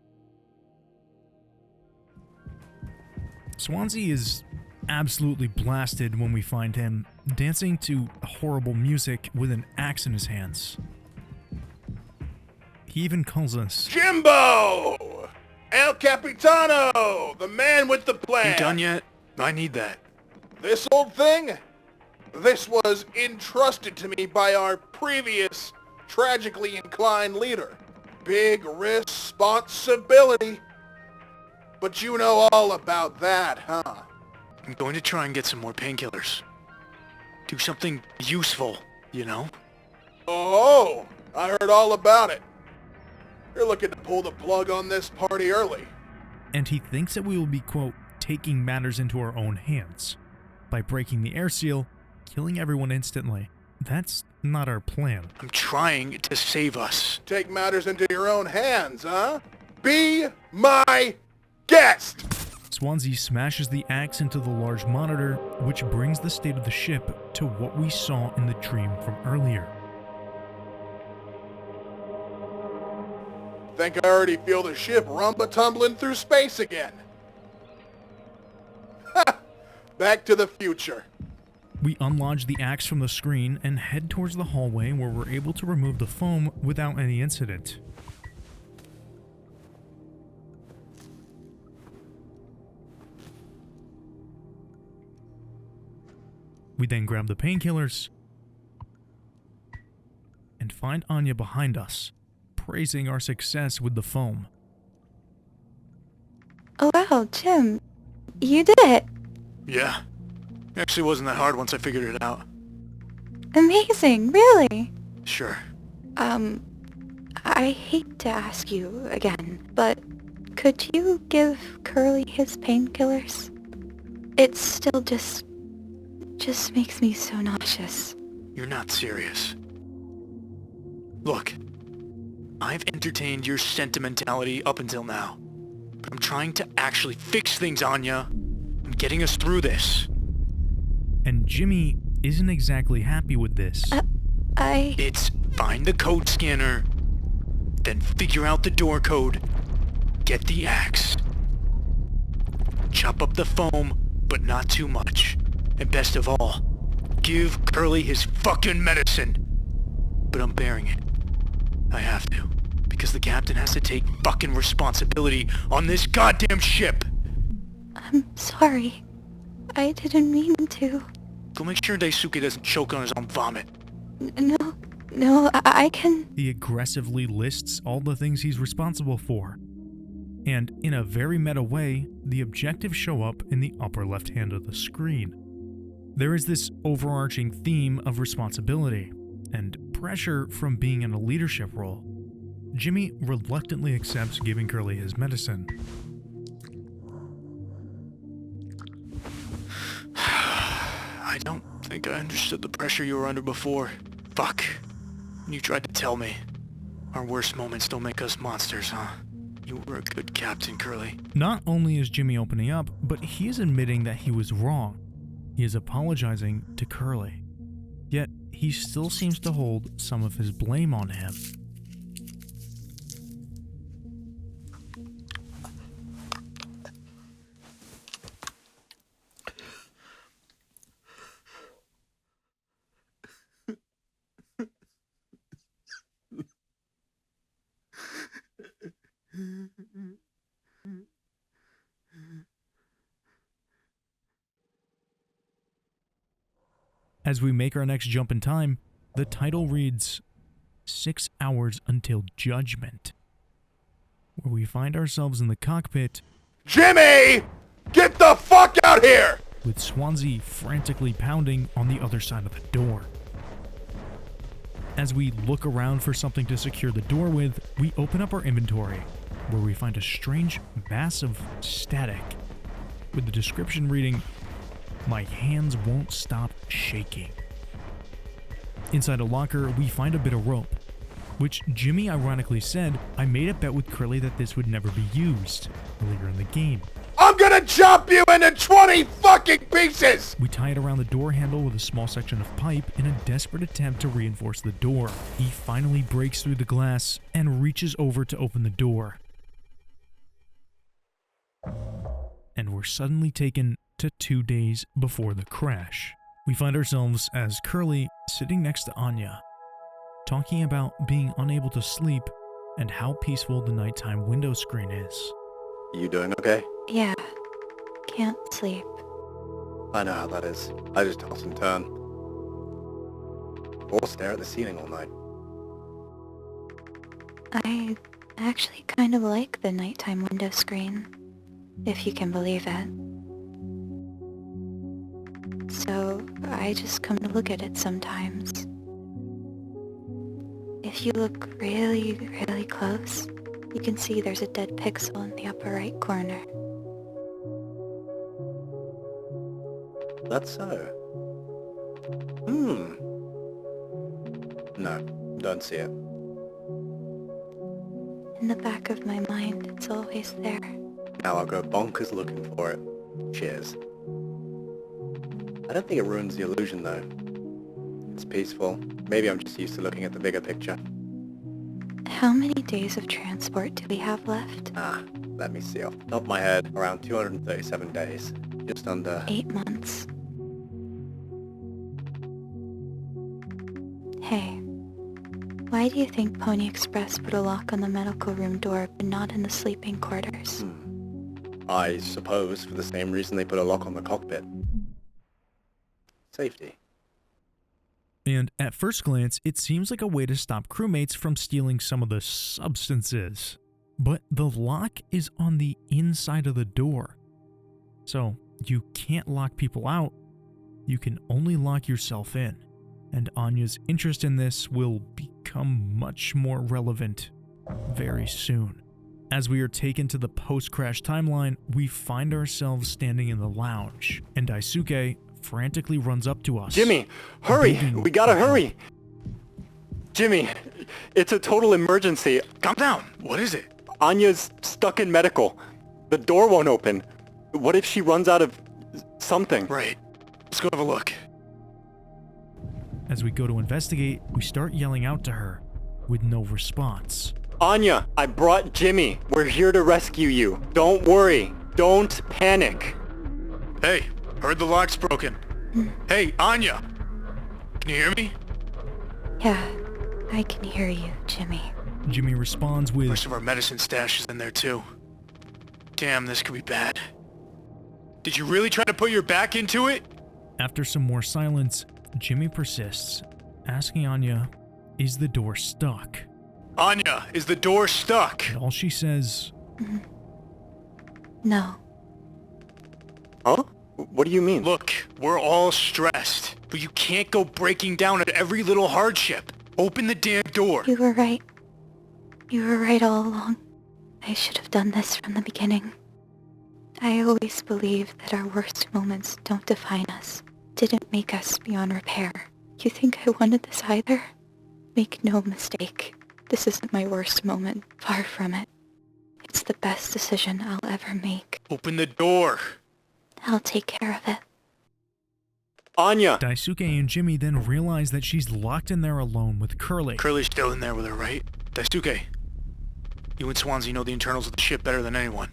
Swansea is absolutely blasted when we find him, dancing to horrible music with an axe in his hands. He even calls us Jimbo! El Capitano! The man with the plan! You done yet? I need that. This old thing? This was entrusted to me by our previous tragically inclined leader. Big responsibility. But you know all about that, huh? I'm going to try and get some more painkillers. Do something useful, you know? Oh, I heard all about it. You're looking to pull the plug on this party early. And he thinks that we will be, quote, taking matters into our own hands by breaking the air seal, killing everyone instantly. That's not our plan. I'm trying to save us. Take matters into your own hands, huh? Be my guest! Swansea smashes the axe into the large monitor, which brings the state of the ship to what we saw in the dream from earlier. Think I already feel the ship rumba-tumbling through space again. Ha! Back to the future. We unlodge the axe from the screen and head towards the hallway where we're able to remove the foam without any incident. We then grab the painkillers and find Anya behind us, praising our success with the foam. Oh wow, Jim, you did it! Yeah. Actually wasn't that hard once I figured it out. Amazing, really? Sure. I hate to ask you again, but could you give Curly his painkillers? It still just makes me so nauseous. You're not serious. Look, I've entertained your sentimentality up until now, but I'm trying to actually fix things, Anya. I'm getting us through this. And Jimmy isn't exactly happy with this. It's find the code scanner, then figure out the door code, get the axe, chop up the foam, but not too much, and best of all, give Curly his fucking medicine. But I'm bearing it. I have to, because the captain has to take fucking responsibility on this goddamn ship. I'm sorry. I didn't mean to. Go make sure Daisuke doesn't choke on his own vomit. No, I can... He aggressively lists all the things he's responsible for. And in a very meta way, the objectives show up in the upper left hand of the screen. There is this overarching theme of responsibility and pressure from being in a leadership role. Jimmy reluctantly accepts giving Curly his medicine. I don't think I understood the pressure you were under before. Fuck. You tried to tell me. Our worst moments don't make us monsters, huh? You were a good captain, Curly. Not only is Jimmy opening up, but he is admitting that he was wrong. He is apologizing to Curly. Yet, he still seems to hold some of his blame on him. As we make our next jump in time, the title reads 6 Hours Until Judgment, where we find ourselves in the cockpit. Jimmy! Get the fuck out here! With Swansea frantically pounding on the other side of the door. As we look around for something to secure the door with, we open up our inventory, where we find a strange mass of static, with the description reading, "My hands won't stop shaking." Inside a locker, we find a bit of rope, which Jimmy ironically said, "I made a bet with Curly that this would never be used," earlier in the game. I'm gonna chop you into 20 fucking pieces! We tie it around the door handle with a small section of pipe in a desperate attempt to reinforce the door. He finally breaks through the glass and reaches over to open the door. And we're suddenly taken to 2 days before the crash. We find ourselves as Curly sitting next to Anya, talking about being unable to sleep and how peaceful the nighttime window screen is. You doing okay? Yeah. Can't sleep. I know how that is. I just toss and turn. Or stare at the ceiling all night. I actually kind of like the nighttime window screen, if you can believe it. So I just come to look at it sometimes. If you look really, really close, you can see there's a dead pixel in the upper right corner. That's so. No, don't see it. In the back of my mind, it's always there. Now I'll go bonkers looking for it. Cheers. I don't think it ruins the illusion though. It's peaceful. Maybe I'm just used to looking at the bigger picture. How many days of transport do we have left? Let me see off the top of my head. Around 237 days. Just under... 8 months. Hey, why do you think Pony Express put a lock on the medical room door but not in the sleeping quarters? I suppose for the same reason they put a lock on the cockpit. Safety. And at first glance, it seems like a way to stop crewmates from stealing some of the substances. But the lock is on the inside of the door. So you can't lock people out, you can only lock yourself in. And Anya's interest in this will become much more relevant very soon. As we are taken to the post-crash timeline, we find ourselves standing in the lounge, and Daisuke frantically runs up to us. Jimmy, hurry! We gotta hurry! Jimmy, it's a total emergency. Calm down. What is it? Anya's stuck in medical. The door won't open. What if she runs out of something? Right. Let's go have a look. As we go to investigate, we start yelling out to her, with no response. Anya, I brought Jimmy. We're here to rescue you. Don't worry. Don't panic. Hey, heard the lock's broken. Hey, Anya! Can you hear me? Yeah, I can hear you, Jimmy. Jimmy responds with, Most of our medicine stash is in there too. Damn, this could be bad. Did you really try to put your back into it? After some more silence, Jimmy persists, asking Anya, is the door stuck? Anya, is the door stuck? And all she says, No. Huh? What do you mean? Look, we're all stressed, but you can't go breaking down at every little hardship. Open the damn door. You were right. You were right all along. I should have done this from the beginning. I always believed that our worst moments don't define us, didn't make us beyond repair. You think I wanted this either? Make no mistake. This isn't my worst moment. Far from it. It's the best decision I'll ever make. Open the door. I'll take care of it. Anya! Daisuke and Jimmy then realize that she's locked in there alone with Curly. Curly's still in there with her, right? Daisuke, you and Swansea know the internals of the ship better than anyone.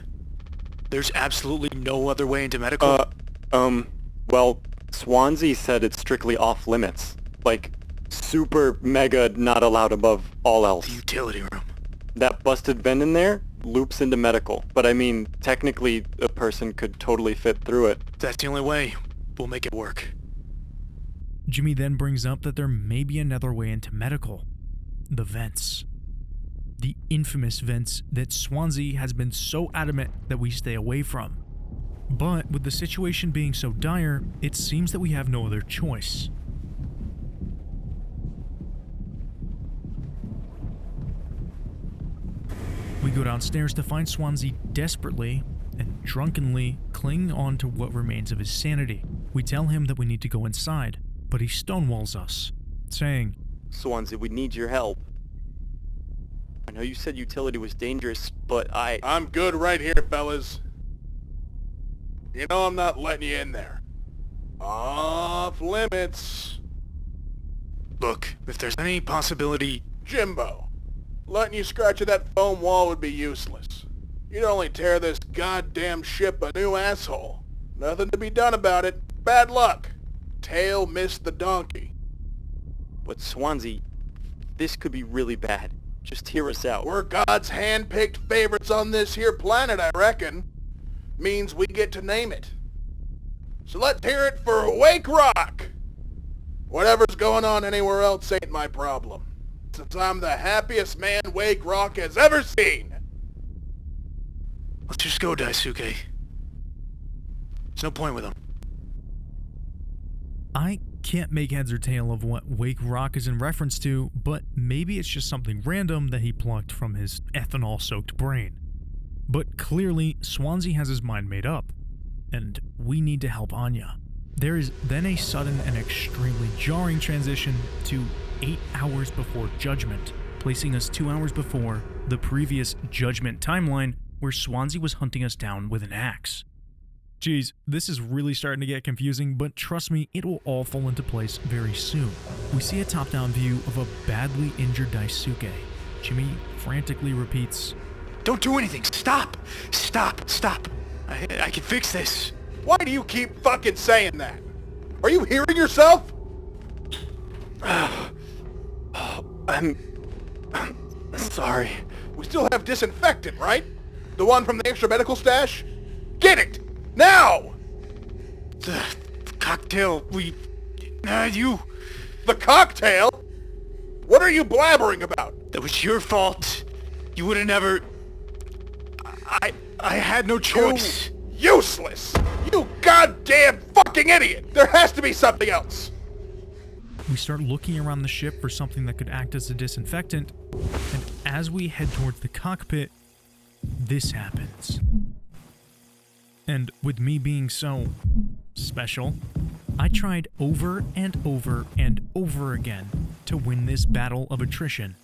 There's absolutely no other way into medical? Well, Swansea said it's strictly off limits. Like, super mega not allowed above all else. The utility room. That busted vent in there loops into medical. But I mean, technically, a person could totally fit through it. That's the only way. We'll make it work. Jimmy then brings up that there may be another way into medical. The vents. The infamous vents that Swansea has been so adamant that we stay away from. But with the situation being so dire, it seems that we have no other choice. We go downstairs to find Swansea desperately and drunkenly clinging on to what remains of his sanity. We tell him that we need to go inside, but he stonewalls us, saying, Swansea, we need your help. I know you said utility was dangerous, but I'm good right here, fellas. You know I'm not letting you in there. Off limits. Look, if there's any possibility... Jimbo, letting you scratch at that foam wall would be useless. You'd only tear this goddamn ship a new asshole. Nothing to be done about it. Bad luck. Tail missed the donkey. But Swansea, this could be really bad. Just hear us out. We're God's hand-picked favorites on this here planet, I reckon. Means we get to name it. So let's hear it for Wake Rock! Whatever's going on anywhere else ain't my problem, since I'm the happiest man Wake Rock has ever seen! Let's just go, Daisuke. There's no point with him. I Can't make heads or tail of what Wake Rock is in reference to, but maybe it's just something random that he plucked from his ethanol-soaked brain. But clearly, Swansea has his mind made up, and we need to help Anya. There is then a sudden and extremely jarring transition to 8 hours before Judgment, placing us 2 hours before the previous Judgment timeline where Swansea was hunting us down with an axe. Geez, this is really starting to get confusing, but trust me, it will all fall into place very soon. We see a top-down view of a badly injured Daisuke. Jimmy frantically repeats, Don't do anything! Stop! Stop! Stop! I can fix this! Why do you keep fucking saying that? Are you hearing yourself? I'm sorry. We still have disinfectant, right? The one from the extra medical stash? Get it! Now! The cocktail, you... The cocktail? What are you blabbering about? That was your fault. You would have never... I had no choice. You useless! You goddamn fucking idiot! There has to be something else! We start looking around the ship for something that could act as a disinfectant, and as we head towards the cockpit, this happens. And with me being so special, I tried over and over and over again to win this battle of attrition,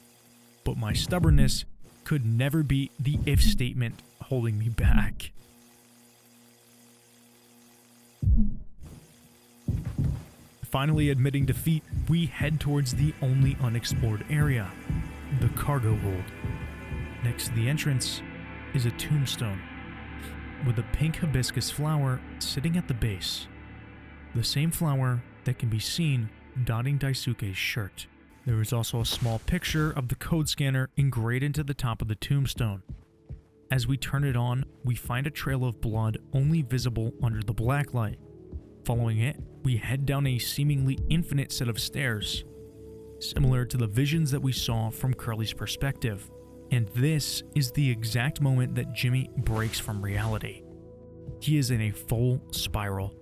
but my stubbornness could never beat the if statement holding me back. Finally admitting defeat, we head towards the only unexplored area, the cargo hold. Next to the entrance is a tombstone with a pink hibiscus flower sitting at the base. The same flower that can be seen dotting Daisuke's shirt. There is also a small picture of the code scanner engraved into the top of the tombstone. As we turn it on, we find a trail of blood only visible under the blacklight. Following it, we head down a seemingly infinite set of stairs, similar to the visions that we saw from Curly's perspective. And this is the exact moment that Jimmy breaks from reality. He is in a full spiral,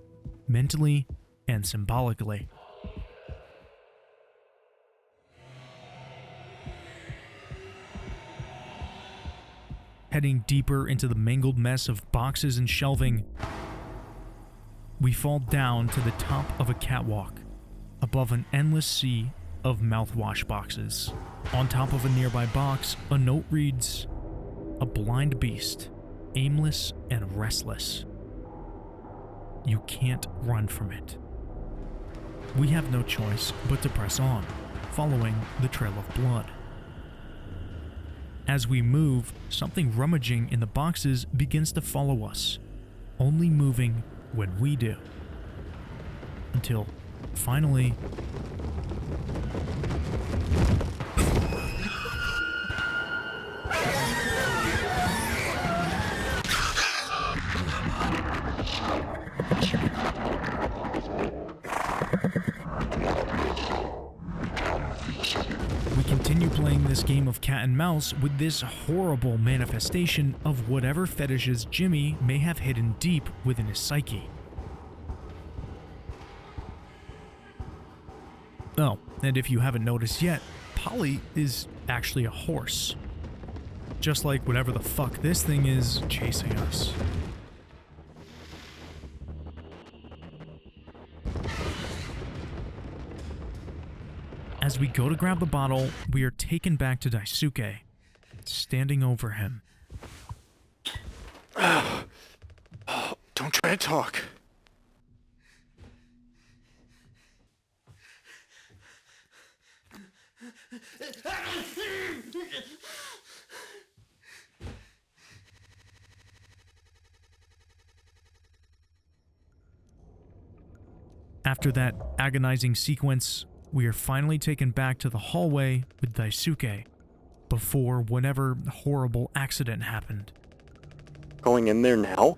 mentally and symbolically. Heading deeper into the mangled mess of boxes and shelving, we fall down to the top of a catwalk, above an endless sea of mouthwash boxes. On top of a nearby box, a note reads, "A blind beast, aimless and restless. You can't run from it." We have no choice but to press on, following the trail of blood. As we move, something rummaging in the boxes begins to follow us, only moving when we do. Until, finally, we continue playing this game of cat and mouse with this horrible manifestation of whatever fetishes Jimmy may have hidden deep within his psyche. Oh, and if you haven't noticed yet, Polle is actually a horse. Just like whatever the fuck this thing is chasing us. As we go to grab the bottle, we are taken back to Daisuke, standing over him. Don't try to talk. After that agonizing sequence, we are finally taken back to the hallway with Daisuke, before whatever horrible accident happened. Going in there now?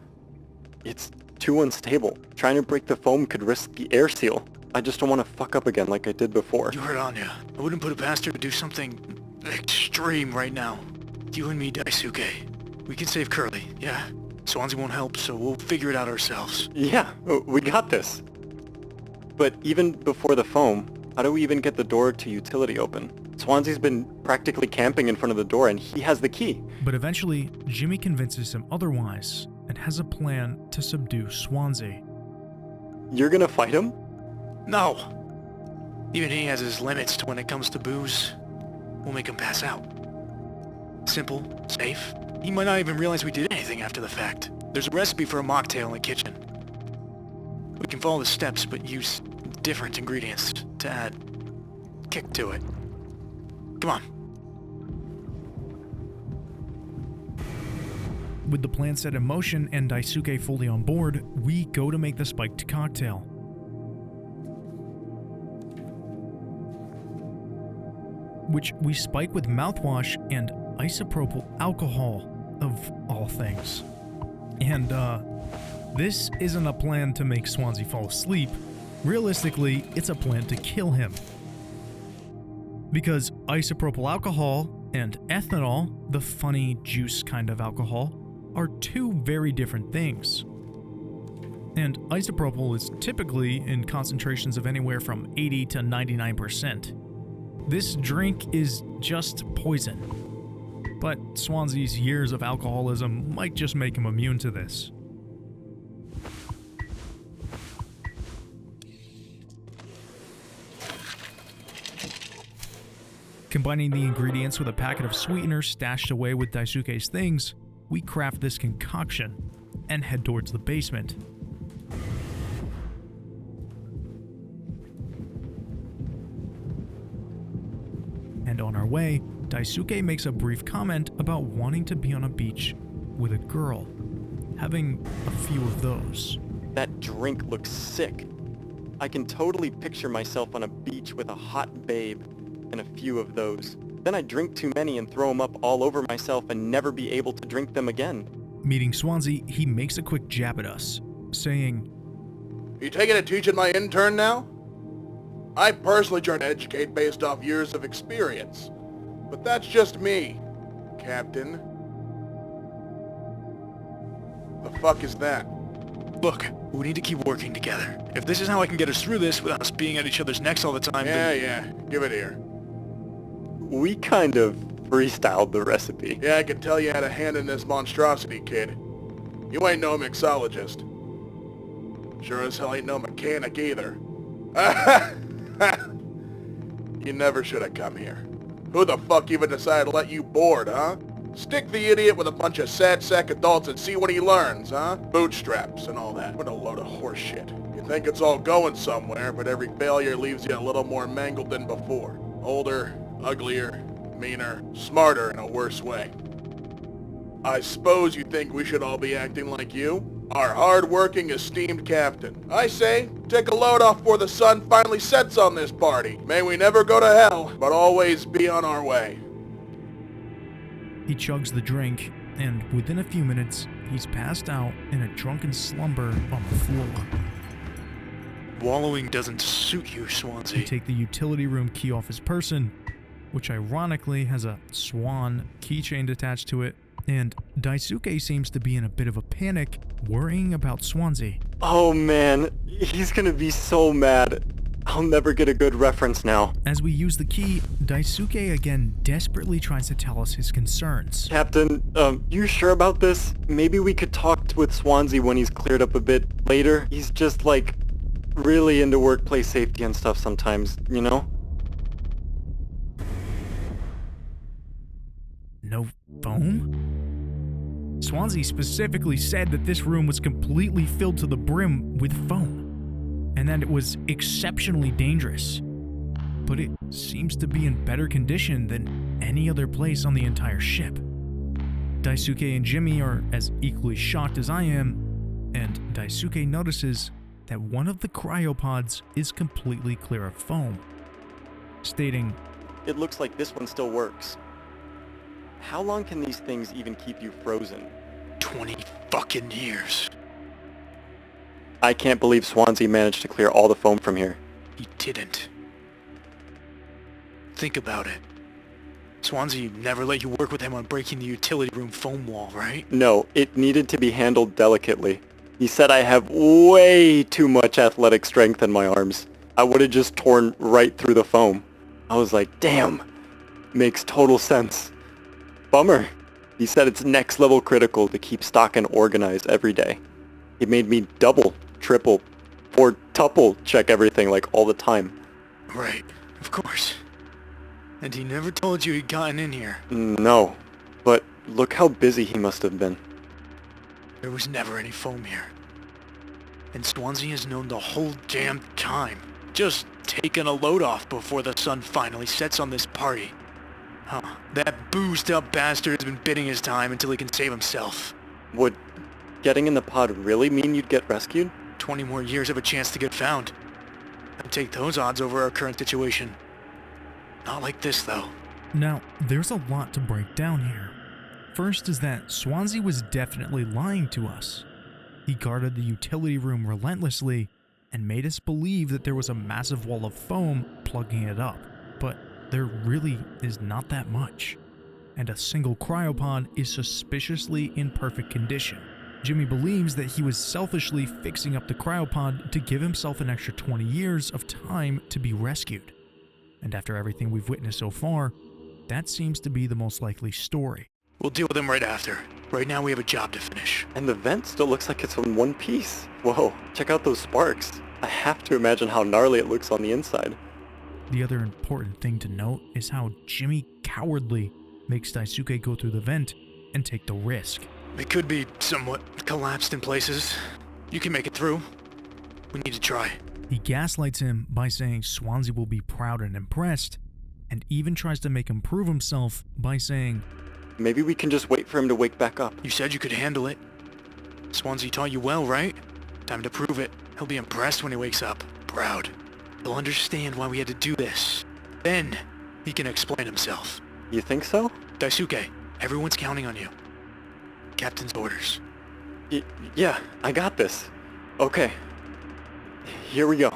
It's too unstable. Trying to break the foam could risk the air seal. I just don't want to fuck up again like I did before. You heard Anya. I wouldn't put it past her to do something extreme right now. You and me, Daisuke. We can save Curly, yeah? Swansea won't help, so we'll figure it out ourselves. Yeah, we got this. But even before the foam, how do we even get the door to utility open? Swansea's been practically camping in front of the door and he has the key. But eventually, Jimmy convinces him otherwise and has a plan to subdue Swansea. You're gonna fight him? No. Even he has his limits to when it comes to booze. We'll make him pass out. Simple, safe. He might not even realize we did anything after the fact. There's a recipe for a mocktail in the kitchen. We can follow the steps, but use different ingredients to add kick to it. Come on. With the plan set in motion and Daisuke fully on board, we go to make the spiked cocktail. Which we spike with mouthwash and isopropyl alcohol, of all things. And, this isn't a plan to make Swansea fall asleep. Realistically, it's a plan to kill him. Because isopropyl alcohol and ethanol, the funny juice kind of alcohol, are two very different things. And isopropyl is typically in concentrations of anywhere from 80 to 99%. This drink is just poison. But Swansea's years of alcoholism might just make him immune to this. Combining the ingredients with a packet of sweeteners stashed away with Daisuke's things, we craft this concoction and head towards the basement. And on our way, Daisuke makes a brief comment about wanting to be on a beach with a girl, having a few of those. That drink looks sick. I can totally picture myself on a beach with a hot babe and a few of those. Then I drink too many and throw them up all over myself and never be able to drink them again. Meeting Swansea, he makes a quick jab at us, saying, You taking a teaching my intern now? I personally try to educate based off years of experience. But that's just me, Captain. The fuck is that? Look, we need to keep working together. If this is how I can get us through this without us being at each other's necks all the time, then... Yeah, give it here. We kind of freestyled the recipe. Yeah, I can tell you had a hand in this monstrosity, kid. You ain't no mixologist. Sure as hell ain't no mechanic either. You never should have come here. Who the fuck even decided to let you board, huh? Stick the idiot with a bunch of sad sack adults and see what he learns, huh? Bootstraps and all that. What a load of horseshit. You think it's all going somewhere, but every failure leaves you a little more mangled than before. Older, uglier, meaner, smarter in a worse way. I suppose you think we should all be acting like you? Our hard-working, esteemed captain. I say, take a load off before the sun finally sets on this party. May we never go to hell, but always be on our way. He chugs the drink, and within a few minutes, he's passed out in a drunken slumber on the floor. Wallowing doesn't suit you, Swansea. We take the utility room key off his person, which ironically has a swan keychain attached to it, and Daisuke seems to be in a bit of a panic, worrying about Swansea. Oh man, he's gonna be so mad. I'll never get a good reference now. As we use the key, Daisuke again desperately tries to tell us his concerns. Captain, you sure about this? Maybe we could talk with Swansea when he's cleared up a bit later. He's just like really into workplace safety and stuff sometimes, you know? No foam? Swansea specifically said that this room was completely filled to the brim with foam, and that it was exceptionally dangerous. But it seems to be in better condition than any other place on the entire ship. Daisuke and Jimmy are as equally shocked as I am, and Daisuke notices that one of the cryopods is completely clear of foam, stating, It looks like this one still works. How long can these things even keep you frozen? 20 fucking years. I can't believe Swansea managed to clear all the foam from here. He didn't. Think about it. Swansea never let you work with him on breaking the utility room foam wall, right? No, it needed to be handled delicately. He said I have way too much athletic strength in my arms. I would have just torn right through the foam. I was like, damn, makes total sense. Bummer. He said it's next level critical to keep stock and organized every day. He made me double, triple, or tuple check everything like all the time. Right, of course. And he never told you he'd gotten in here. No, but look how busy he must have been. There was never any foam here. And Swansea has known the whole damn time. Just taking a load off before the sun finally sets on this party. Huh. That boozed up bastard has been bidding his time until he can save himself. Would getting in the pod really mean you'd get rescued? 20 more years of a chance to get found. I'd take those odds over our current situation. Not like this, though. Now, there's a lot to break down here. First is that Swansea was definitely lying to us. He guarded the utility room relentlessly and made us believe that there was a massive wall of foam plugging it up, but there really is not that much, and a single cryopod is suspiciously in perfect condition. Jimmy believes that he was selfishly fixing up the cryopod to give himself an extra 20 years of time to be rescued. And after everything we've witnessed so far, that seems to be the most likely story. We'll deal with him right after. Right now we have a job to finish. And the vent still looks like it's in one piece. Whoa, check out those sparks. I have to imagine how gnarly it looks on the inside. The other important thing to note is how Jimmy cowardly makes Daisuke go through the vent and take the risk. It could be somewhat collapsed in places. You can make it through. We need to try. He gaslights him by saying Swansea will be proud and impressed, and even tries to make him prove himself by saying, maybe we can just wait for him to wake back up. You said you could handle it. Swansea taught you well, right? Time to prove it. He'll be impressed when he wakes up. Proud. He'll understand why we had to do this. Then, he can explain himself. You think so? Daisuke, everyone's counting on you. Captain's orders. Yeah, I got this. Okay. Here we go.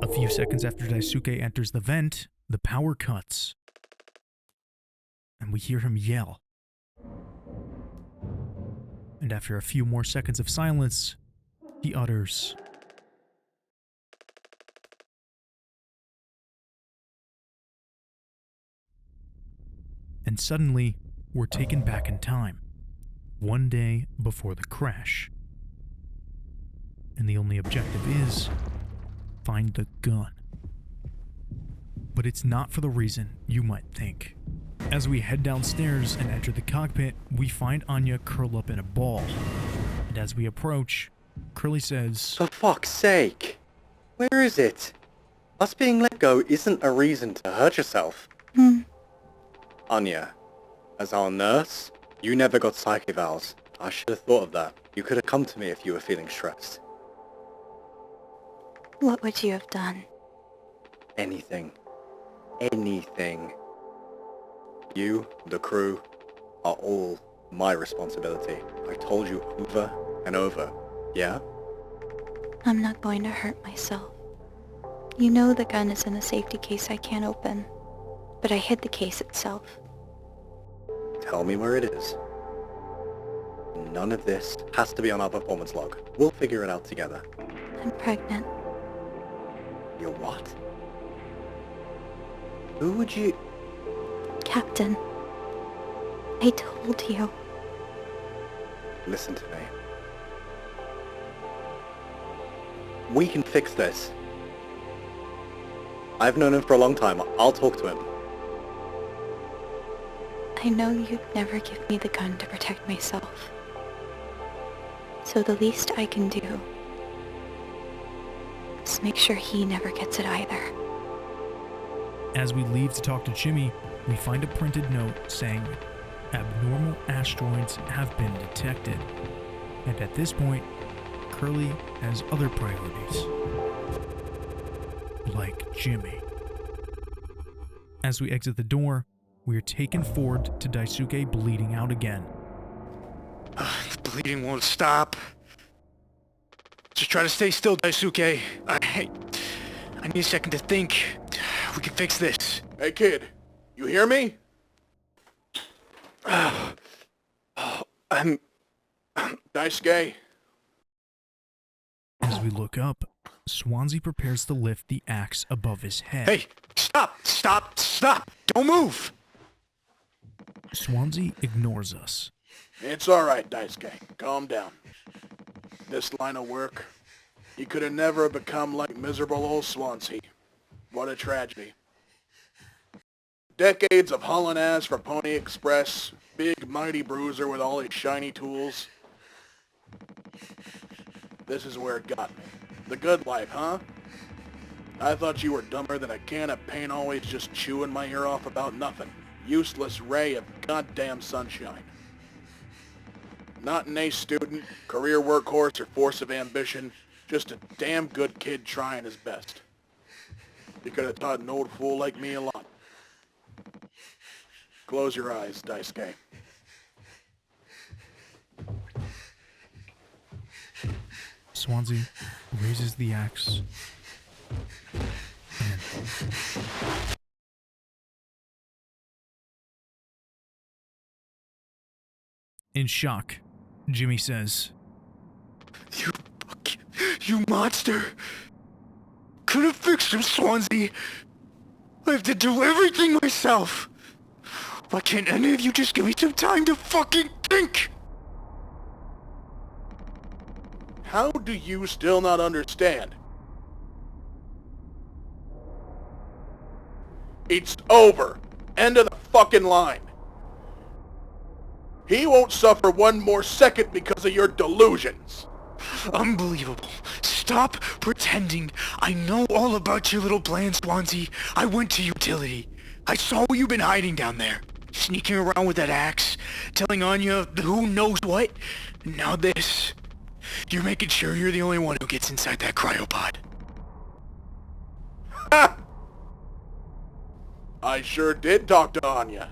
A few seconds after Daisuke enters the vent, the power cuts, and we hear him yell. And after a few more seconds of silence, he utters, and suddenly, we're taken back in time, one day before the crash. And the only objective is find the gun. But it's not for the reason you might think. As we head downstairs and enter the cockpit, we find Anya curled up in a ball. And as we approach, Curly says, For fuck's sake! Where is it? Us being let go isn't a reason to hurt yourself. Anya, as our nurse, you never got psych evals. I should have thought of that. You could have come to me if you were feeling stressed. What would you have done? Anything. Anything. You, the crew, are all my responsibility. I told you over and over, yeah? I'm not going to hurt myself. You know the gun is in a safety case I can't open, but I hid the case itself. Tell me where it is. None of this has to be on our performance log. We'll figure it out together. I'm pregnant. You're what? Who would you... Captain, I told you. Listen to me. We can fix this. I've known him for a long time. I'll talk to him. I know you'd never give me the gun to protect myself. So the least I can do is make sure he never gets it either. As we leave to talk to Jimmy, we find a printed note saying, abnormal asteroids have been detected. And at this point, Curly has other priorities. Like Jimmy. As we exit the door, we are taken forward to Daisuke bleeding out again. The bleeding won't stop. Just try to stay still, Daisuke. I need a second to think. We can fix this. Hey kid, you hear me? I'm... Daisuke? As we look up, Swansea prepares to lift the axe above his head. Hey, stop! Stop! Stop! Don't move! Swansea ignores us. It's alright, Daisuke. Calm down. This line of work, he could have never become like miserable old Swansea. What a tragedy. Decades of hauling ass for Pony Express, big mighty bruiser with all his shiny tools. This is where it got me. The good life, huh? I thought you were dumber than a can of paint always just chewing my ear off about nothing. Useless ray of goddamn sunshine. Not an ace student, career workhorse, or force of ambition. Just a damn good kid trying his best. You could have taught an old fool like me a lot. Close your eyes, Daisuke. Swansea raises the axe. And in shock, Jimmy says, You monster! Could have fixed him, Swansea! I have to do everything myself! Why can't any of you just give me some time to fucking think? How do you still not understand? It's over. End of the fucking line. He won't suffer one more second because of your delusions. Unbelievable. Stop pretending. I know all about your little plan, Swansea. I went to utility. I saw what you've been hiding down there. Sneaking around with that axe, telling Anya who knows what. And now this. You're making sure you're the only one who gets inside that cryopod. Ha! I sure did talk to Anya.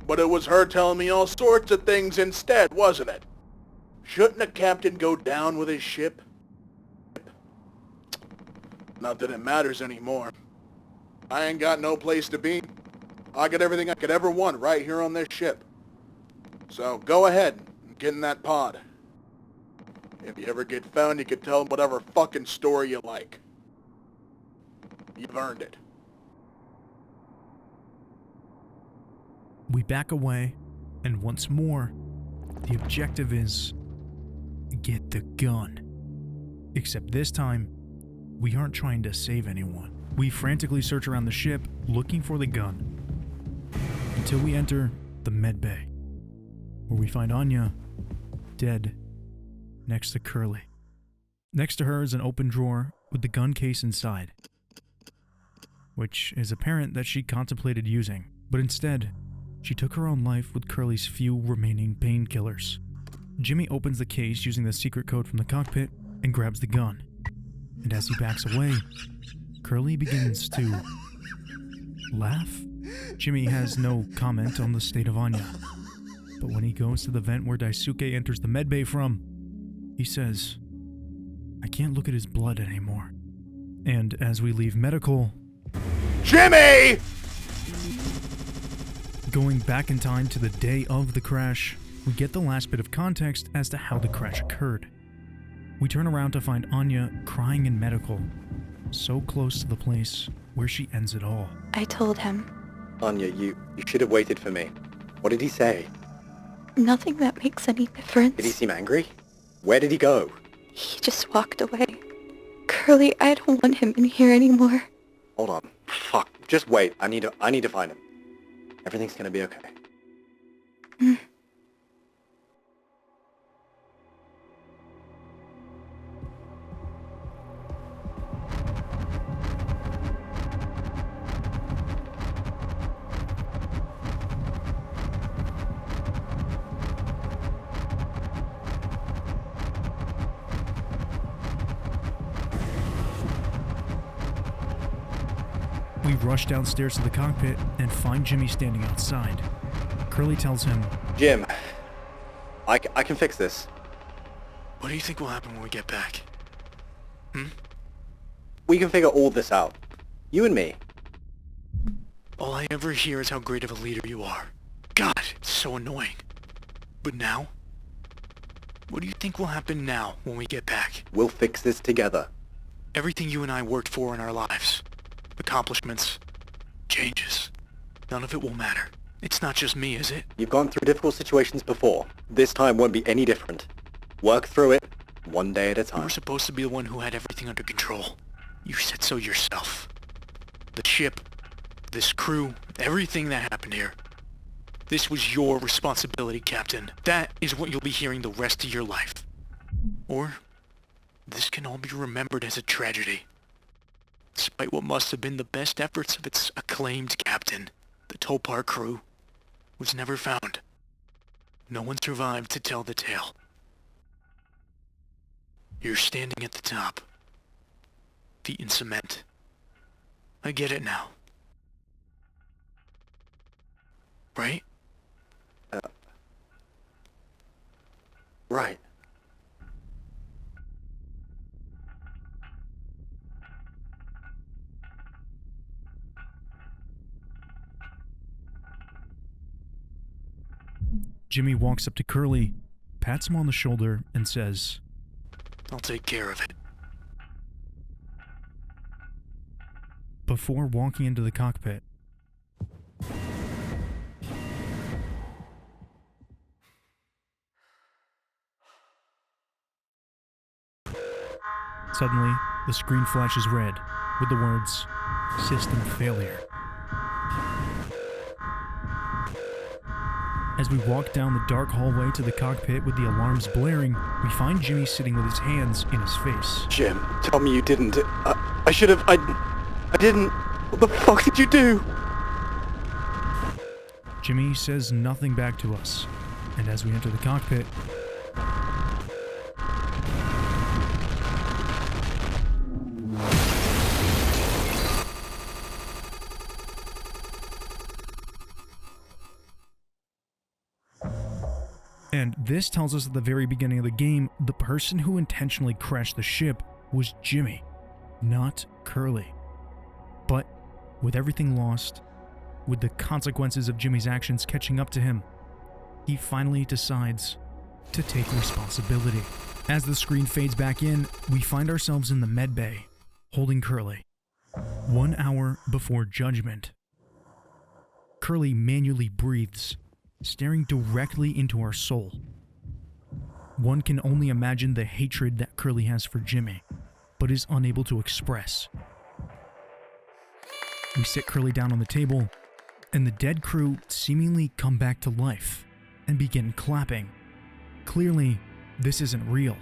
But it was her telling me all sorts of things instead, wasn't it? Shouldn't a captain go down with his ship? Not that it matters anymore. I ain't got no place to be. I got everything I could ever want right here on this ship. So go ahead and get in that pod. If you ever get found, you can tell them whatever fucking story you like. You've earned it. we back away, and once more, the objective is get the gun. Except this time, we aren't trying to save anyone. We frantically search around the ship, looking for the gun, until we enter the med bay, where we find Anya dead next to Curly. Next to her is an open drawer with the gun case inside, which is apparent that she contemplated using, but instead, she took her own life with Curly's few remaining painkillers. Jimmy opens the case using the secret code from the cockpit and grabs the gun, and as he backs away, Curly begins to laugh. Jimmy has no comment on the state of Anya, but when he goes to the vent where Daisuke enters the medbay from, he says, "I can't look at his blood anymore." And as we leave medical, Jimmy! Going back in time to the day of the crash, we get the last bit of context as to how the crash occurred. We turn around to find Anya crying in medical, so close to the place where she ends it all. I told him. Anya, you should have waited for me. What did he say? Nothing that makes any difference. Did he seem angry? Where did he go? He just walked away. Curly, I don't want him in here anymore. Hold on. Fuck. Just wait. I need to find him. Everything's gonna be okay. We rush downstairs to the cockpit and find Jimmy standing outside. Curly tells him, Jim, I can fix this. What do you think will happen when we get back? We can figure all this out. You and me. All I ever hear is how great of a leader you are. God, it's so annoying. But now? What do you think will happen now when we get back? We'll fix this together. Everything you and I worked for in our lives, accomplishments, changes, none of it will matter. It's not just me, is it? You've gone through difficult situations before. This time won't be any different. Work through it, one day at a You time. were supposed to be the one who had everything under control. You said so yourself. The ship, this crew, everything that happened here. This was your responsibility, Captain. That is what you'll be hearing the rest of your life. Or, this can all be remembered as a tragedy. Despite what must have been the best efforts of its acclaimed captain, the Topar crew was never found. No one survived to tell the tale. You're standing at the top, feet in cement. I get it now. Right? Right. Jimmy walks up to Curly, pats him on the shoulder, and says, I'll take care of it. before walking into the cockpit. Suddenly, the screen flashes red with the words, "System failure." As we walk down the dark hallway to the cockpit with the alarms blaring, we find Jimmy sitting with his hands in his face. Jim, tell me you didn't. I should have. I didn't. What the fuck did you do? Jimmy says nothing back to us, and as we enter the cockpit, and this tells us at the very beginning of the game, the person who intentionally crashed the ship was Jimmy, not Curly. But with everything lost, with the consequences of Jimmy's actions catching up to him, he finally decides to take responsibility. As the screen fades back in, we find ourselves in the med bay, holding Curly. 1 hour before judgment. Curly manually breathes, staring directly into our soul. One can only imagine the hatred that Curly has for Jimmy, but is unable to express. We sit Curly down on the table, and the dead crew seemingly come back to life and begin clapping. Clearly, this isn't real,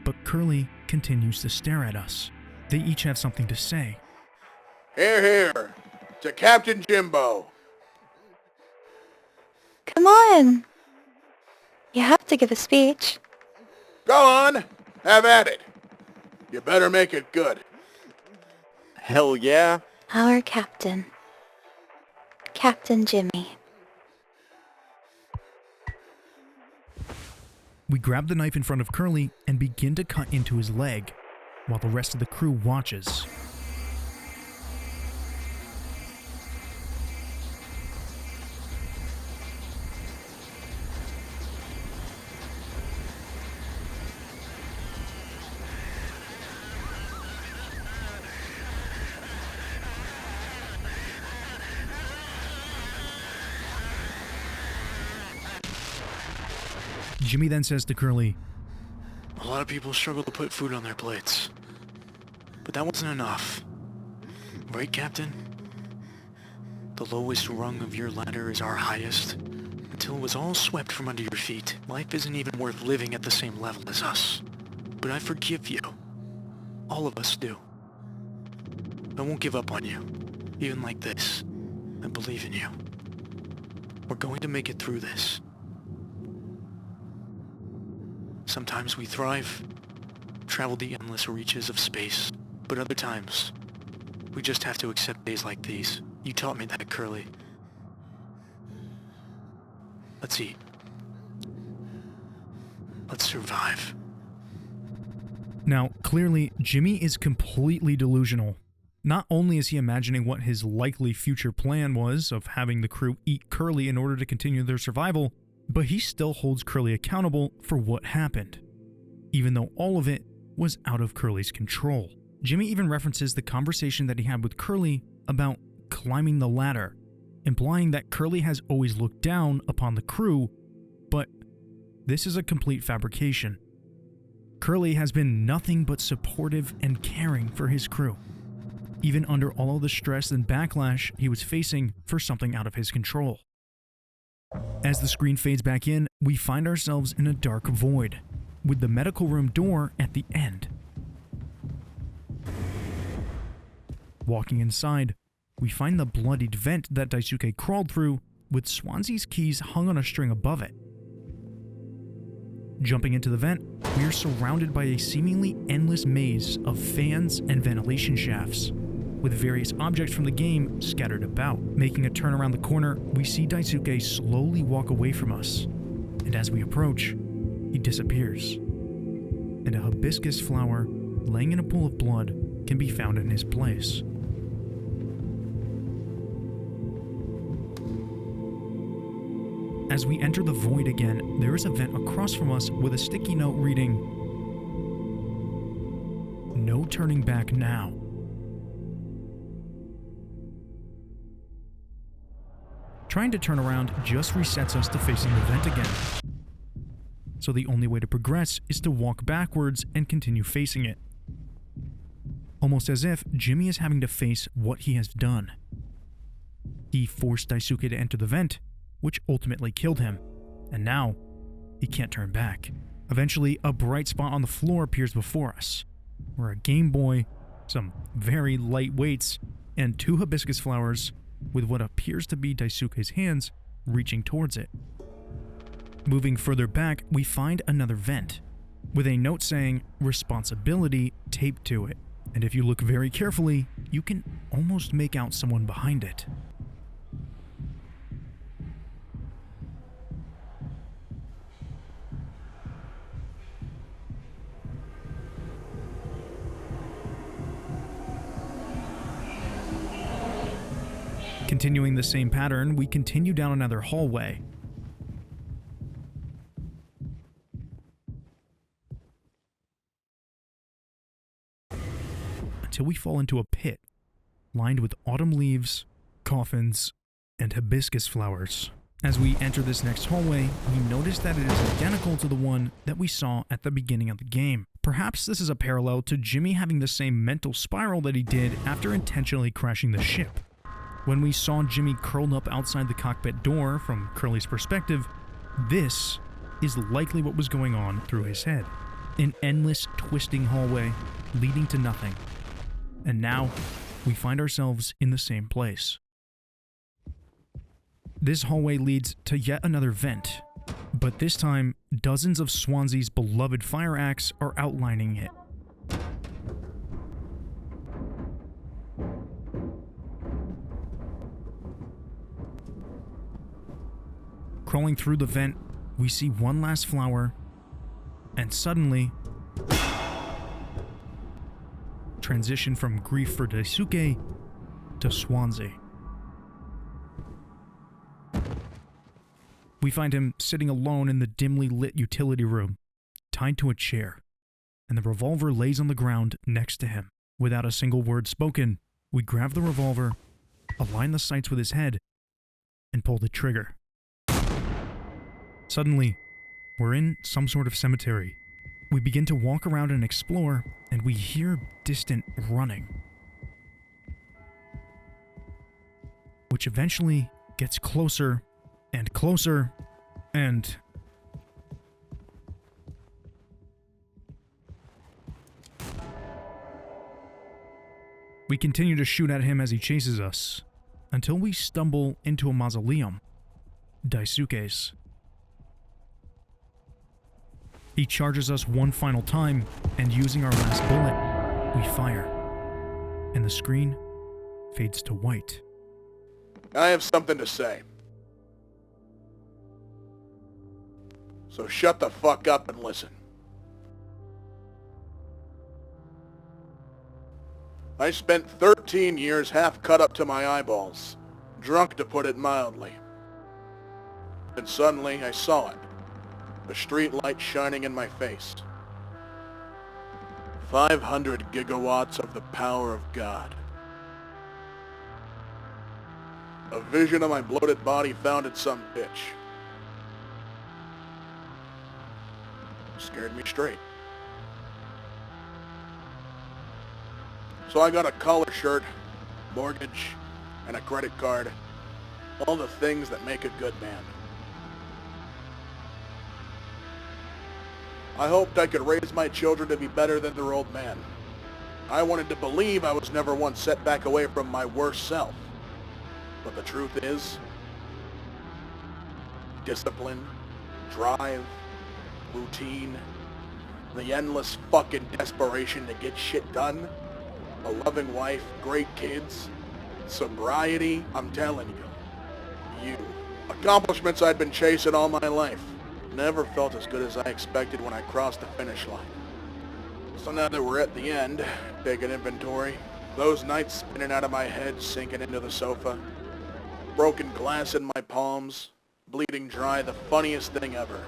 but Curly continues to stare at us. They each have something to say. Here, here, to Captain Jimbo. Come on! You have to give a speech. Go on, have at it. You better make it good. Hell yeah. Our captain. Captain Jimmy. We grab the knife in front of Curly and begin to cut into his leg, while the rest of the crew watches. Jimmy then says to Curly, A lot of people struggle to put food on their plates. But that wasn't enough. Right, Captain? The lowest rung of your ladder is our highest. Until it was all swept from under your feet, life isn't even worth living at the same level as us. But I forgive you. All of us do. I won't give up on you. Even like this. I believe in you. We're going to make it through this. Sometimes we thrive, travel the endless reaches of space, but other times, We just have to accept days like these. You taught me that, Curly. Let's eat. Let's survive. Now, clearly, Jimmy is completely delusional. Not only is he imagining what his likely future plan was of having the crew eat Curly in order to continue their survival, but he still holds Curly accountable for what happened, even though all of it was out of Curly's control. Jimmy even references the conversation that he had with Curly about climbing the ladder, implying that Curly has always looked down upon the crew, but this is a complete fabrication. Curly has been nothing but supportive and caring for his crew, even under all of the stress and backlash he was facing for something out of his control. As the screen fades back in, we find ourselves in a dark void, with the medical room door at the end. Walking inside, we find the bloodied vent that Daisuke crawled through, with Swansea's keys hung on a string above it. Jumping into the vent, we are surrounded by a seemingly endless maze of fans and ventilation shafts, with various objects from the game scattered about. Making a turn around the corner, we see Daisuke slowly walk away from us, and as we approach, he disappears, and a hibiscus flower laying in a pool of blood can be found in his place. As we enter the void again, there is a vent across from us with a sticky note reading, "No turning back now." Trying to turn around just resets us to facing the vent again. So the only way to progress is to walk backwards and continue facing it. Almost as if Jimmy is having to face what he has done. He forced Daisuke to enter the vent, which ultimately killed him, and now he can't turn back. Eventually, a bright spot on the floor appears before us, where a Game Boy, some very light weights, and 2 hibiscus flowers, with what appears to be Daisuke's hands, reaching towards it. Moving further back, we find another vent, with a note saying "Responsibility" taped to it, and if you look very carefully, you can almost make out someone behind it. Continuing the same pattern, we continue down another hallway. Until we fall into a pit, lined with autumn leaves, coffins, and hibiscus flowers. As we enter this next hallway, we notice that it is identical to the one that we saw at the beginning of the game. Perhaps this is a parallel to Jimmy having the same mental spiral that he did after intentionally crashing the ship. When we saw Jimmy curled up outside the cockpit door from Curly's perspective, this is likely what was going on through his head. An endless twisting hallway leading to nothing. And now, we find ourselves in the same place. This hallway leads to yet another vent, but this time, dozens of Swansea's beloved fire ants are outlining it. Crawling through the vent, we see one last flower, and suddenly, transition from grief for Daisuke to Swansea. We find him sitting alone in the dimly lit utility room, tied to a chair, and the revolver lays on the ground next to him. Without a single word spoken, we grab the revolver, align the sights with his head, and pull the trigger. Suddenly, we're in some sort of cemetery. We begin to walk around and explore, and we hear distant running, which eventually gets closer and closer, and we continue to shoot at him as he chases us, until we stumble into a mausoleum, Daisuke's. He charges us one final time, and using our last bullet, we fire, and the screen fades to white. I have something to say. So shut the fuck up and listen. I spent 13 years half cut up to my eyeballs, drunk to put it mildly. And suddenly I saw it, a street light shining in my face. 500 gigawatts of the power of God. A vision of my bloated body found in some bitch. Scared me straight. So I got a collar shirt, mortgage, and a credit card. All the things that make a good man. I hoped I could raise my children to be better than their old man. I wanted to believe I was never one set back away from my worst self. But the truth is, discipline, drive, routine, the endless fucking desperation to get shit done, a loving wife, great kids, sobriety, I'm telling you. Accomplishments I'd been chasing all my life. Never felt as good as I expected when I crossed the finish line. So now that we're at the end, taking inventory, those nights spinning out of my head, sinking into the sofa, broken glass in my palms, bleeding dry, the funniest thing ever.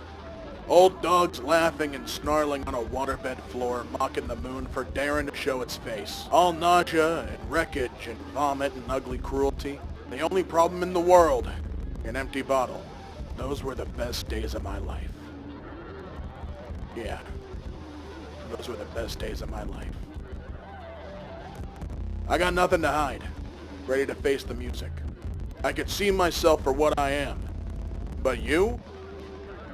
Old dogs laughing and snarling on a waterbed floor, mocking the moon for daring to show its face. All nausea and wreckage and vomit and ugly cruelty. The only problem in the world, an empty bottle. Those were the best days of my life. Yeah, those were the best days of my life. I got nothing to hide, ready to face the music. I could see myself for what I am. But you?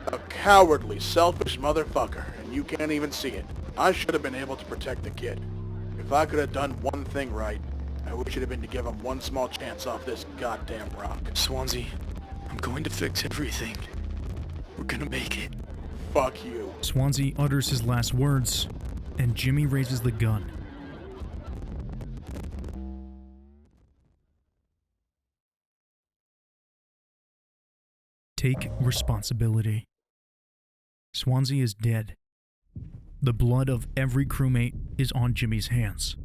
A cowardly, selfish motherfucker, and you can't even see it. I should have been able to protect the kid. If I could have done one thing right, I wish it had been to give him one small chance off this goddamn rock. Swansea, I'm going to fix everything. We're gonna make it. Fuck you. Swansea utters his last words, and Jimmy raises the gun. Take responsibility. Swansea is dead. The blood of every crewmate is on Jimmy's hands.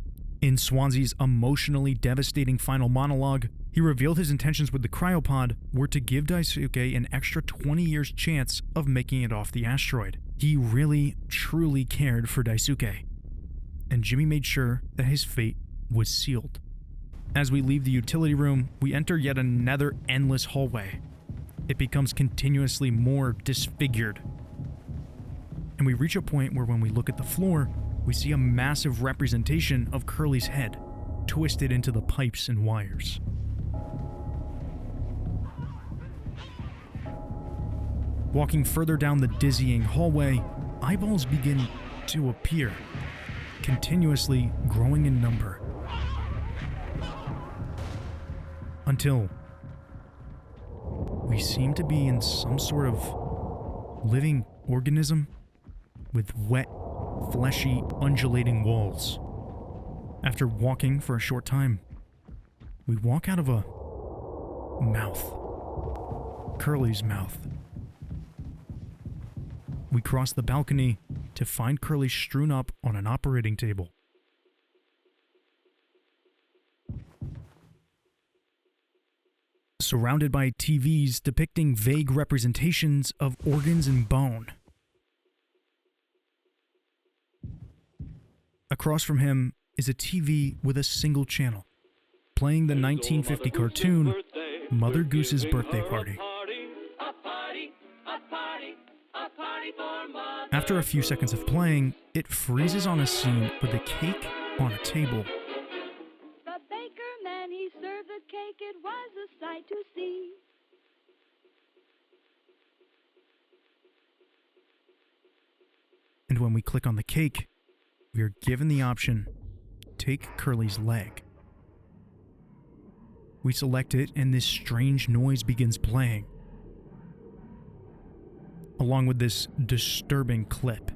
In Swansea's emotionally devastating final monologue, he revealed his intentions with the cryopod were to give Daisuke an extra 20 years chance of making it off the asteroid. He really, truly cared for Daisuke, and Jimmy made sure that his fate was sealed. As we leave the utility room, we enter yet another endless hallway. It becomes continuously more disfigured. And we reach a point where when we look at the floor, we see a massive representation of Curly's head, twisted into the pipes and wires. Walking further down the dizzying hallway, eyeballs begin to appear, continuously growing in number. Until we seem to be in some sort of living organism with wet, fleshy, undulating walls. After walking for a short time, we walk out of a mouth. Curly's mouth. We cross the balcony to find Curly strewn up on an operating table. Surrounded by TVs depicting vague representations of organs and bone. Across from him is a TV with a single channel, playing the 1950 cartoon Mother Goose's Birthday Party. After a few seconds of playing, it freezes on a scene with a cake on a table. The baker man, he served the cake, it was a sight to see. And when we click on the cake, we are given the option, take Curly's leg. We select it and this strange noise begins playing, along with this disturbing clip.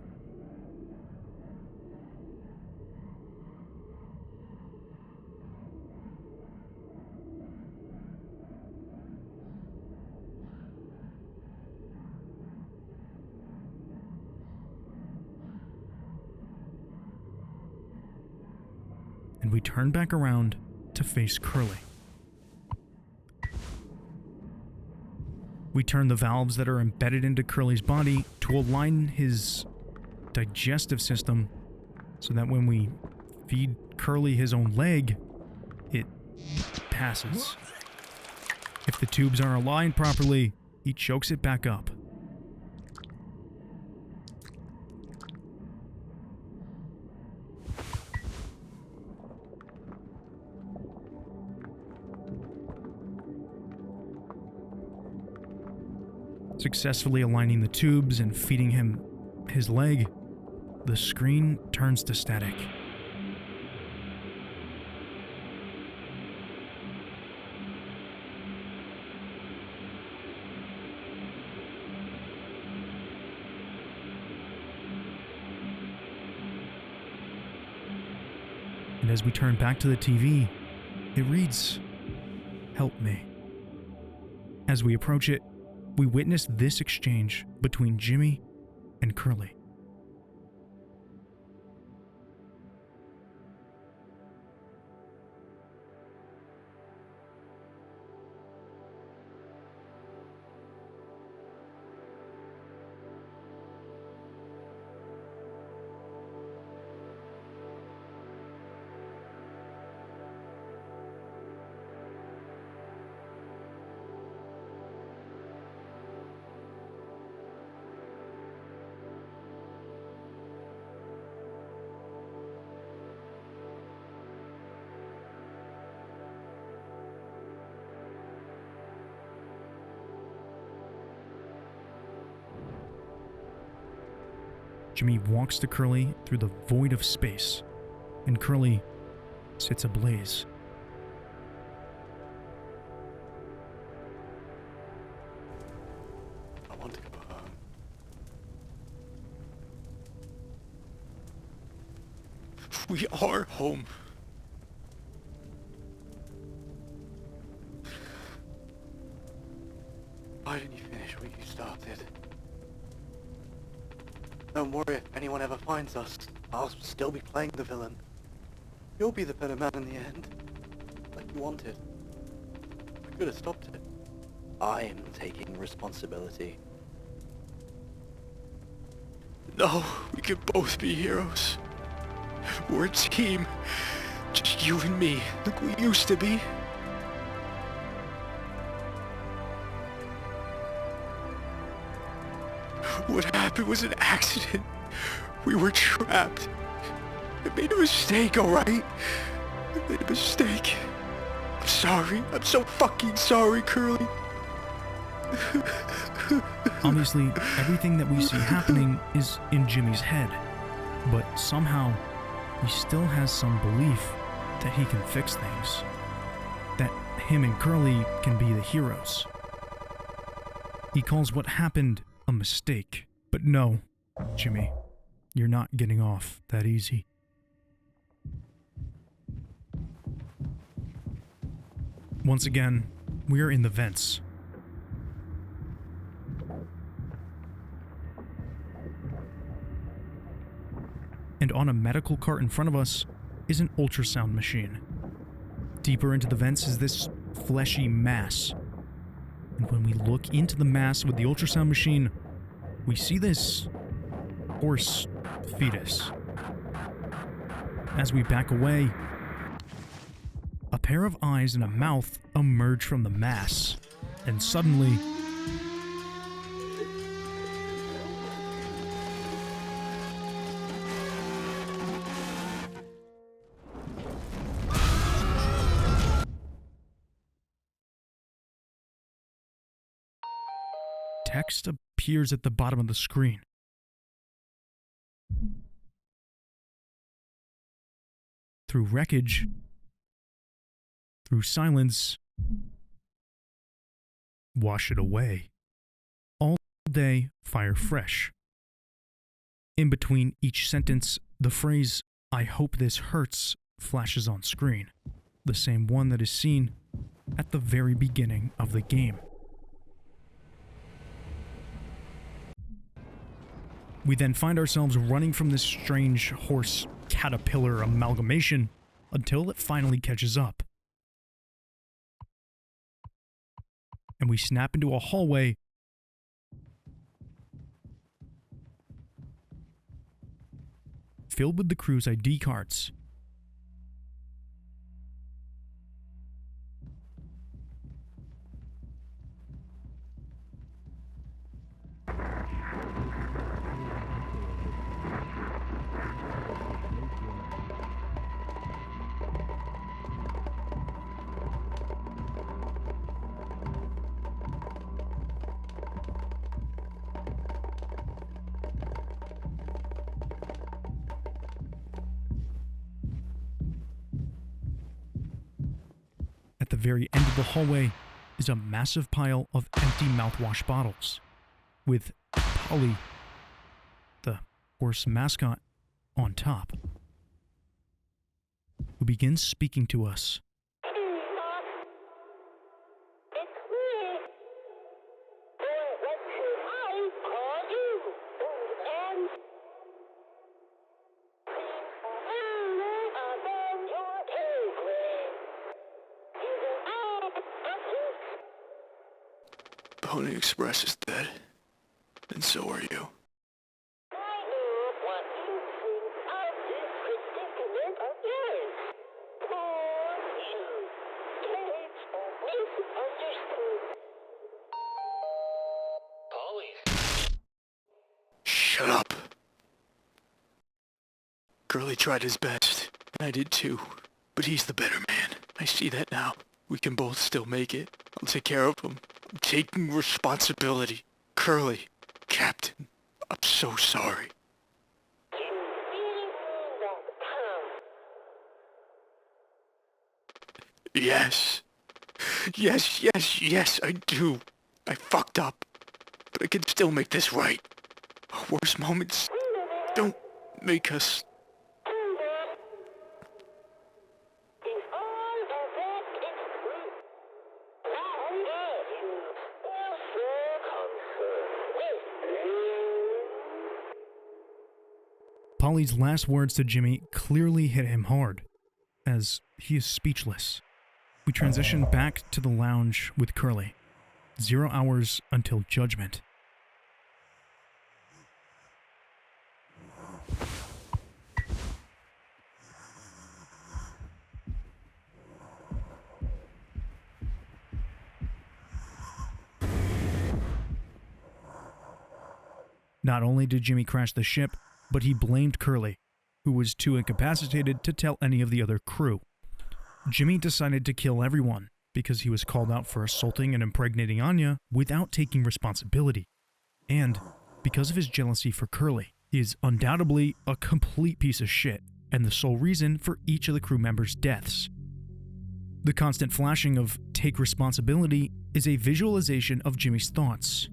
we turn back around to face Curly. We turn the valves that are embedded into Curly's body to align his digestive system so that when we feed Curly his own leg, it passes. If the tubes aren't aligned properly, he chokes it back up. Successfully aligning the tubes and feeding him his leg, the screen turns to static. And as we turn back to the TV, it reads, "Help me." As we approach it, we witness this exchange between Jimmy and Curly. Jimmy walks to Curly through the void of space, and Curly sits ablaze. I want to go home. We are home. Why didn't you finish what you started? Don't worry if anyone ever finds us. I'll still be playing the villain. You'll be the better man in the end. Like you wanted. I could have stopped it. I'm taking responsibility. No, we could both be heroes. We're a team. Just you and me, like we used to be. What happened was an accident. We were trapped. I made a mistake, alright? I made a mistake. I'm sorry. I'm so fucking sorry, Curly. Obviously, everything that we see happening is in Jimmy's head, but somehow he still has some belief that he can fix things, that him and Curly can be the heroes. He calls what happened a mistake, but no, Jimmy, you're not getting off that easy. Once again, we are in the vents. And on a medical cart in front of us is an ultrasound machine. Deeper into the vents is this fleshy mass. And when we look into the mass with the ultrasound machine, we see this horse fetus. As we back away, a pair of eyes and a mouth emerge from the mass, and suddenly, text appears at the bottom of the screen. Through wreckage, through silence, wash it away. All day, fire fresh. In between each sentence, the phrase, "I hope this hurts," flashes on screen, the same one that is seen at the very beginning of the game. We then find ourselves running from this strange horse caterpillar amalgamation until it finally catches up. And we snap into a hallway filled with the crew's ID cards. At the very end of the hallway is a massive pile of empty mouthwash bottles, with Polle, the horse mascot, on top, who begins speaking to us. Pony Express is dead, and so are you. I know what you think of this predicament of yours. Poor you. It's misunderstood. Polly. Shut up. Curly tried his best, and I did too. But he's the better man. I see that now. We can both still make it. I'll take care of him. I'm taking responsibility. Curly, Captain, I'm so sorry. You really mean that, Tom? Yes. Yes, I do. I fucked up. But I can still make this right. Our worst moments don't make us... Polly's last words to Jimmy clearly hit him hard, as he is speechless. We transition back to the lounge with Curly. 0 hours until judgment. Not only did Jimmy crash the ship, but he blamed Curly, who was too incapacitated to tell any of the other crew. Jimmy decided to kill everyone because he was called out for assaulting and impregnating Anya without taking responsibility. And because of his jealousy for Curly, he is undoubtedly a complete piece of shit and the sole reason for each of the crew members' deaths. The constant flashing of "take responsibility" is a visualization of Jimmy's thoughts.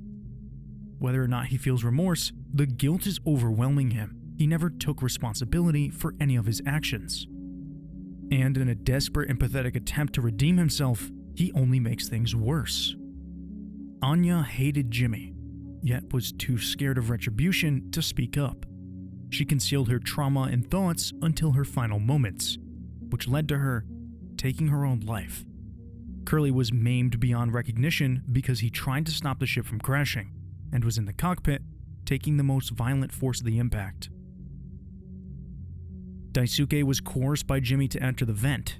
Whether or not he feels remorse, the guilt is overwhelming him. He never took responsibility for any of his actions. And in a desperate and pathetic attempt to redeem himself, he only makes things worse. Anya hated Jimmy, yet was too scared of retribution to speak up. She concealed her trauma and thoughts until her final moments, which led to her taking her own life. Curly was maimed beyond recognition because he tried to stop the ship from crashing, and was in the cockpit, taking the most violent force of the impact. Daisuke was coerced by Jimmy to enter the vent,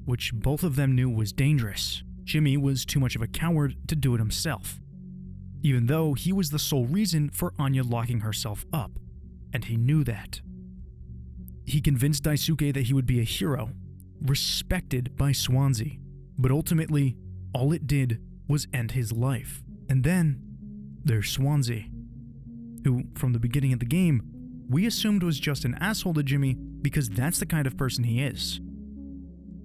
which both of them knew was dangerous. Jimmy was too much of a coward to do it himself, even though he was the sole reason for Anya locking herself up, and he knew that. He convinced Daisuke that he would be a hero, respected by Swansea, but ultimately, all it did was end his life. And then, there's Swansea, who, from the beginning of the game, we assumed was just an asshole to Jimmy because that's the kind of person he is.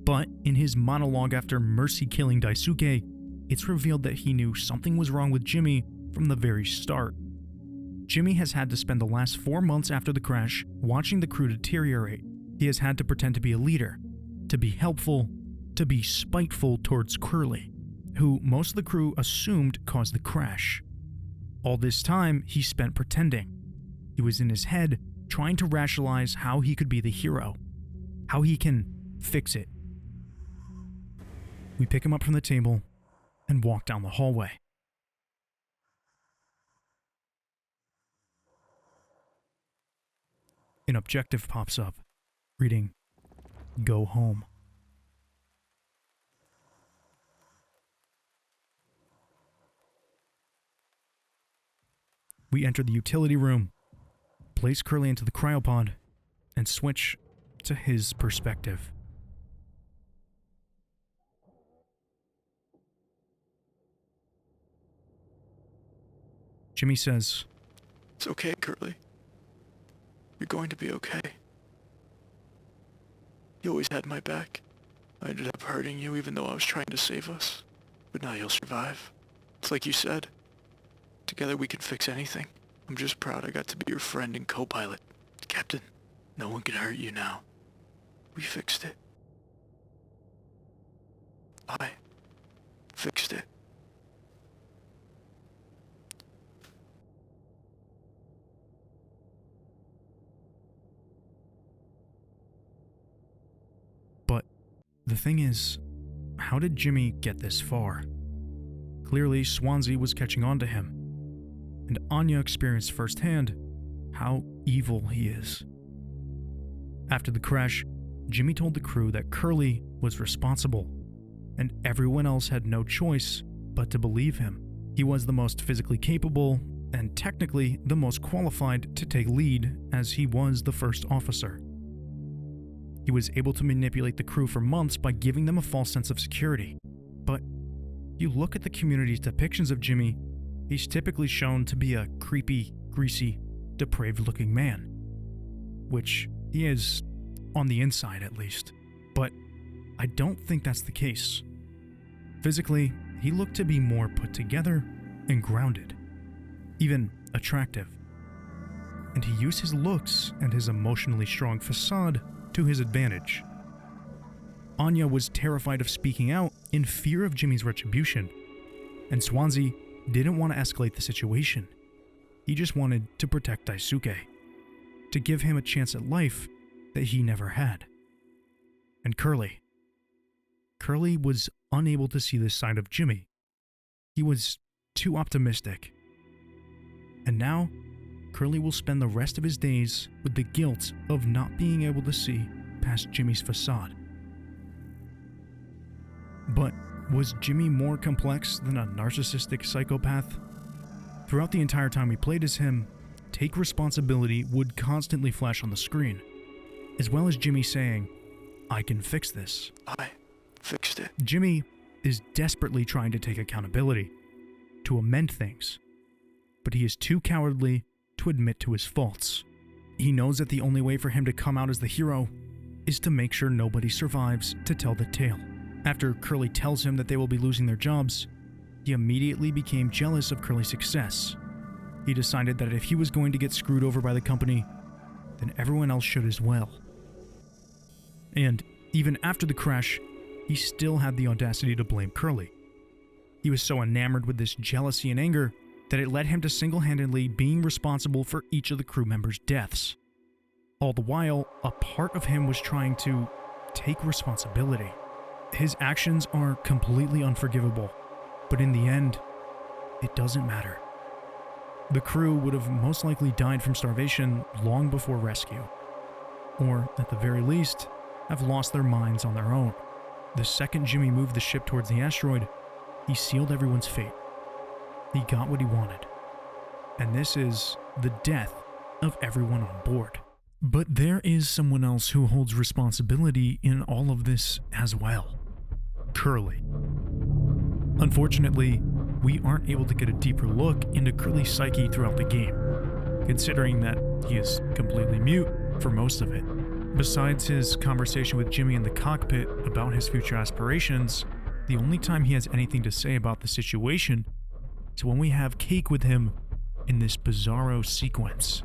But in his monologue after mercy killing Daisuke, it's revealed that he knew something was wrong with Jimmy from the very start. Jimmy has had to spend the last 4 months after the crash watching the crew deteriorate. He has had to pretend to be a leader, to be helpful, to be spiteful towards Curly, who most of the crew assumed caused the crash. All this time, he spent pretending. He was in his head, trying to rationalize how he could be the hero, how he can fix it. We pick him up from the table and walk down the hallway. An objective pops up, reading, "Go home." We enter the utility room, place Curly into the cryopod, and switch to his perspective. Jimmy says, It's okay, Curly. You're going to be okay. You always had my back. I ended up hurting you even though I was trying to save us. But now you'll survive. It's like you said. Together we can fix anything. I'm just proud I got to be your friend and co-pilot. Captain, no one can hurt you now. We fixed it. I fixed it. but the thing is, how did Jimmy get this far? Clearly, Swansea was catching on to him, and Anya experienced firsthand how evil he is. After the crash, Jimmy told the crew that Curly was responsible, and everyone else had no choice but to believe him. He was the most physically capable, and technically the most qualified to take lead, as he was the first officer. He was able to manipulate the crew for months by giving them a false sense of security. But you look at the community's depictions of Jimmy, he's typically shown to be a creepy, greasy, depraved-looking man. Which he is, on the inside at least. But I don't think that's the case. Physically, he looked to be more put together and grounded. Even attractive. And he used his looks and his emotionally strong facade to his advantage. Anya was terrified of speaking out in fear of Jimmy's retribution, and Swansea didn't want to escalate the situation. He just wanted to protect Daisuke, to give him a chance at life that he never had. And Curly was unable to see this side of Jimmy. He was too optimistic. And now, Curly will spend the rest of his days with the guilt of not being able to see past Jimmy's facade. But was Jimmy more complex than a narcissistic psychopath? Throughout the entire time we played as him, "Take responsibility" would constantly flash on the screen, as well as Jimmy saying, "I can fix this." I fixed it. Jimmy is desperately trying to take accountability, to amend things, but he is too cowardly to admit to his faults. He knows that the only way for him to come out as the hero is to make sure nobody survives to tell the tale. After Curly tells him that they will be losing their jobs, he immediately became jealous of Curly's success. He decided that if he was going to get screwed over by the company, then everyone else should as well. And even after the crash, he still had the audacity to blame Curly. He was so enamored with this jealousy and anger that it led him to single-handedly being responsible for each of the crew members' deaths. All the while, a part of him was trying to take responsibility. His actions are completely unforgivable, but in the end, it doesn't matter. The crew would have most likely died from starvation long before rescue, or at the very least, have lost their minds on their own. The second Jimmy moved the ship towards the asteroid, he sealed everyone's fate. He got what he wanted. And this is the death of everyone on board. But there is someone else who holds responsibility in all of this as well. Curly. Unfortunately, we aren't able to get a deeper look into Curly's psyche throughout the game, considering that he is completely mute for most of it. Besides his conversation with Jimmy in the cockpit about his future aspirations, the only time he has anything to say about the situation is when we have cake with him in this Bizzaro sequence.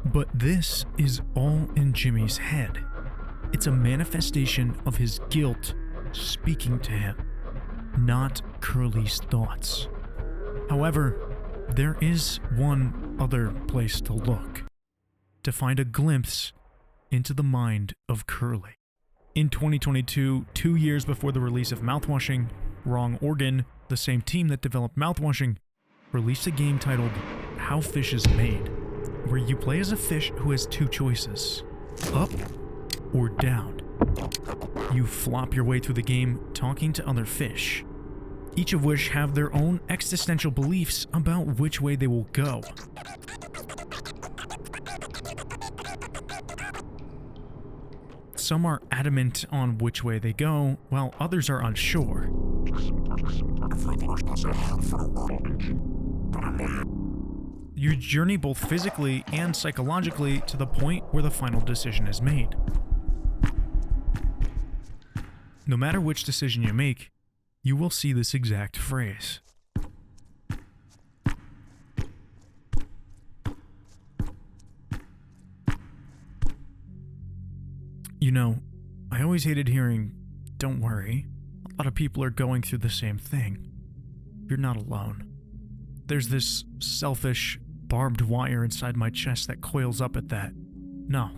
But this is all in Jimmy's head. It's a manifestation of his guilt speaking to him, not Curly's thoughts. However, there is one other place to look, to find a glimpse into the mind of Curly. In 2022, 2 years before the release of Mouthwashing, Wrong Organ, the same team that developed Mouthwashing, released a game titled How Fish is Made, where you play as a fish who has 2 choices, up or down. You flop your way through the game talking to other fish, each of which have their own existential beliefs about which way they will go. Some are adamant on which way they go, while others are unsure. You journey both physically and psychologically to the point where the final decision is made. No matter which decision you make, you will see this exact phrase. You know, I always hated hearing, "Don't worry, a lot of people are going through the same thing. You're not alone." There's this selfish, barbed wire inside my chest that coils up at that. No,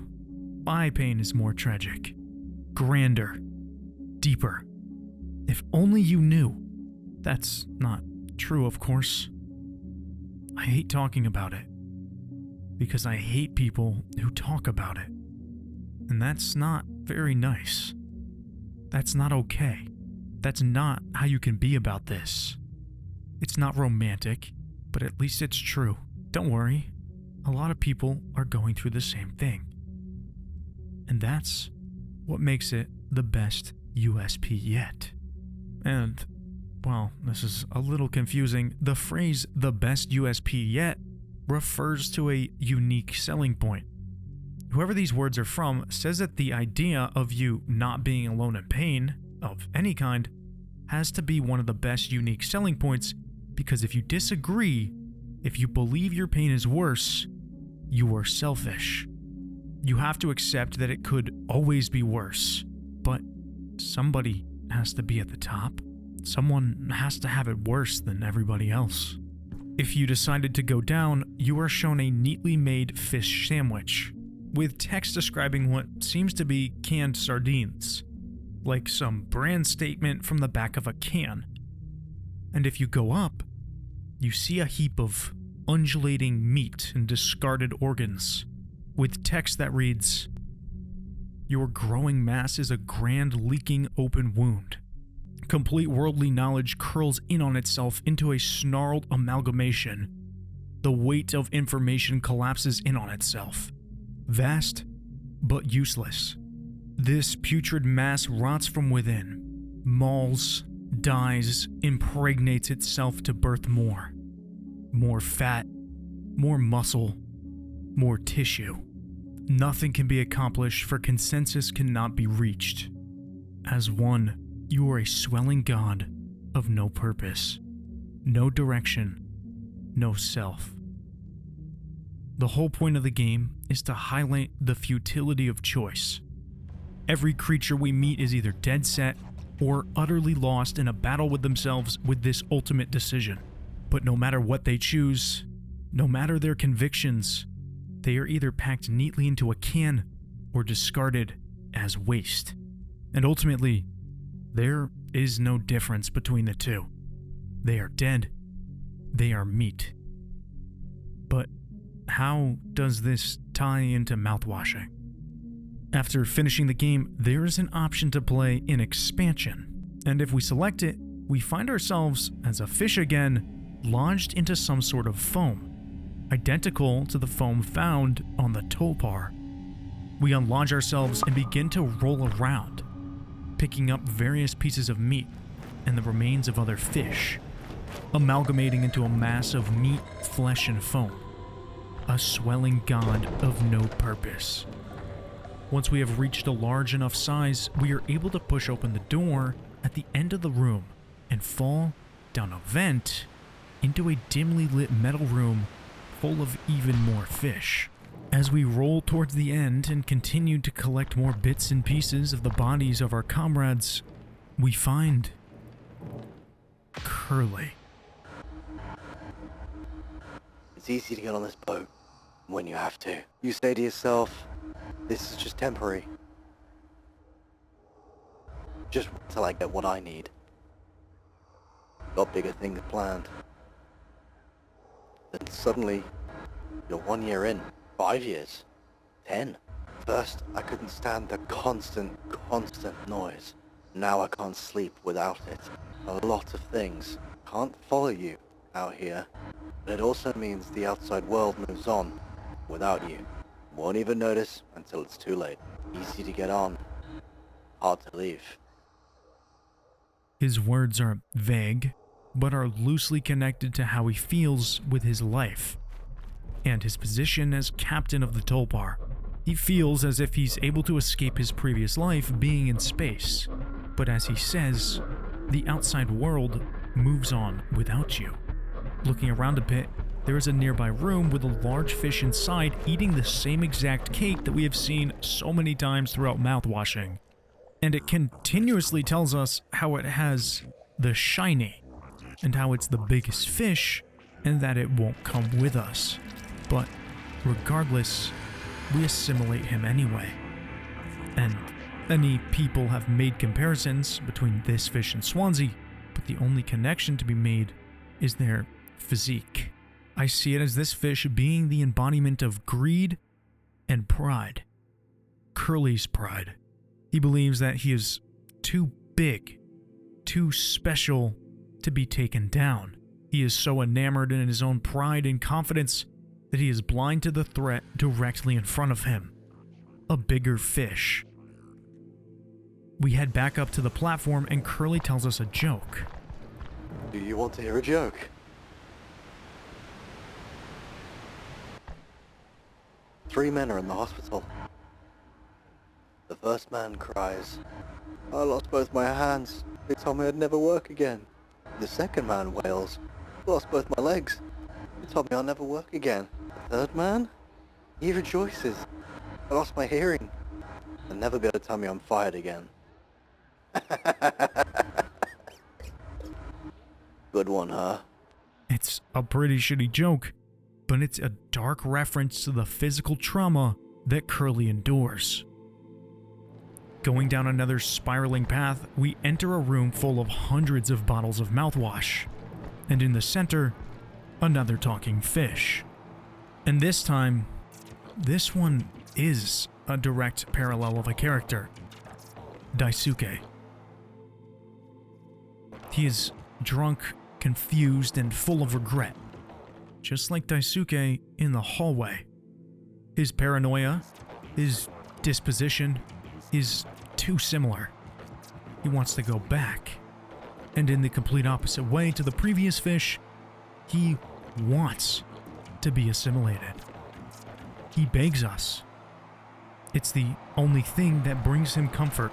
my pain is more tragic, grander, deeper. If only you knew. That's not true, of course. I hate talking about it, because I hate people who talk about it. And that's not very nice. That's not okay. That's not how you can be about this. It's not romantic, but at least it's true. Don't worry. A lot of people are going through the same thing. And that's what makes it the best USP yet. And, well, this is a little confusing. The phrase "the best USP yet" refers to a unique selling point. Whoever these words are from says that the idea of you not being alone in pain, of any kind, has to be one of the best unique selling points, because if you disagree, if you believe your pain is worse, you are selfish. You have to accept that it could always be worse, but somebody has to be at the top. Someone has to have it worse than everybody else. If you decided to go down, you are shown a neatly made fish sandwich, with text describing what seems to be canned sardines, like some brand statement from the back of a can. And if you go up, you see a heap of undulating meat and discarded organs, with text that reads, "Your growing mass is a grand leaking open wound. Complete worldly knowledge curls in on itself into a snarled amalgamation. The weight of information collapses in on itself. Vast, but useless. This putrid mass rots from within, mauls, dies, impregnates itself to birth more. More fat, more muscle, more tissue. Nothing can be accomplished, for consensus cannot be reached. As one, you are a swelling god of no purpose, no direction, no self. The whole point of the game is to highlight the futility of choice. Every creature we meet is either dead set or utterly lost in a battle with themselves with this ultimate decision. But no matter what they choose, no matter their convictions, they are either packed neatly into a can or discarded as waste. And ultimately, there is no difference between the two. They are dead. They are meat. But how does this tie into mouthwashing? After finishing the game, there is an option to play an expansion, and if we select it, we find ourselves, as a fish again, lodged into some sort of foam, identical to the foam found on the Tolpar. We unlodge ourselves and begin to roll around, picking up various pieces of meat and the remains of other fish, amalgamating into a mass of meat, flesh, and foam. A swelling god of no purpose. Once we have reached a large enough size, we are able to push open the door at the end of the room and fall down a vent into a dimly lit metal room full of even more fish. As we roll towards the end and continue to collect more bits and pieces of the bodies of our comrades, we find Curly. It's easy to get on this boat when you have to. You say to yourself, this is just temporary. Just wait till I get what I need. Got bigger things planned. Then suddenly, you're 1 year in, 5 years, 10. First, I couldn't stand the constant noise. Now I can't sleep without it. A lot of things can't follow you out here, but it also means the outside world moves on without you. Won't even notice until it's too late. Easy to get on, hard to leave. His words are vague, but are loosely connected to how he feels with his life and his position as captain of the Tulpar. He feels as if he's able to escape his previous life being in space, but as he says, the outside world moves on without you. Looking around a bit, there is a nearby room with a large fish inside eating the same exact cake that we have seen so many times throughout Mouthwashing. And it continuously tells us how it has the shiny, and how it's the biggest fish, and that it won't come with us. But regardless, we assimilate him anyway. And many people have made comparisons between this fish and Swansea, but the only connection to be made is their physique. I see it as this fish being the embodiment of greed and pride. Curly's pride. He believes that he is too big, too special to be taken down. He is so enamored in his own pride and confidence that he is blind to the threat directly in front of him. A bigger fish. We head back up to the platform and Curly tells us a joke. Do you want to hear a joke? Three men are in the hospital. The first man cries, "I lost both my hands. They told me I'd never work again." The second man wails, "I lost both my legs. They told me I'll never work again." The third man, he rejoices, "I lost my hearing. They'll never be able to tell me I'm fired again." Good one, huh? It's a pretty shitty joke, but it's a dark reference to the physical trauma that Curly endures. Going down another spiraling path, we enter a room full of hundreds of bottles of mouthwash, and in the center, another talking fish. And this time, this one is a direct parallel of a character, Daisuke. He is drunk, confused, and full of regret, just like Daisuke in the hallway. His paranoia, his disposition, is too similar. He wants to go back. And in the complete opposite way to the previous fish, he wants to be assimilated. He begs us. It's the only thing that brings him comfort.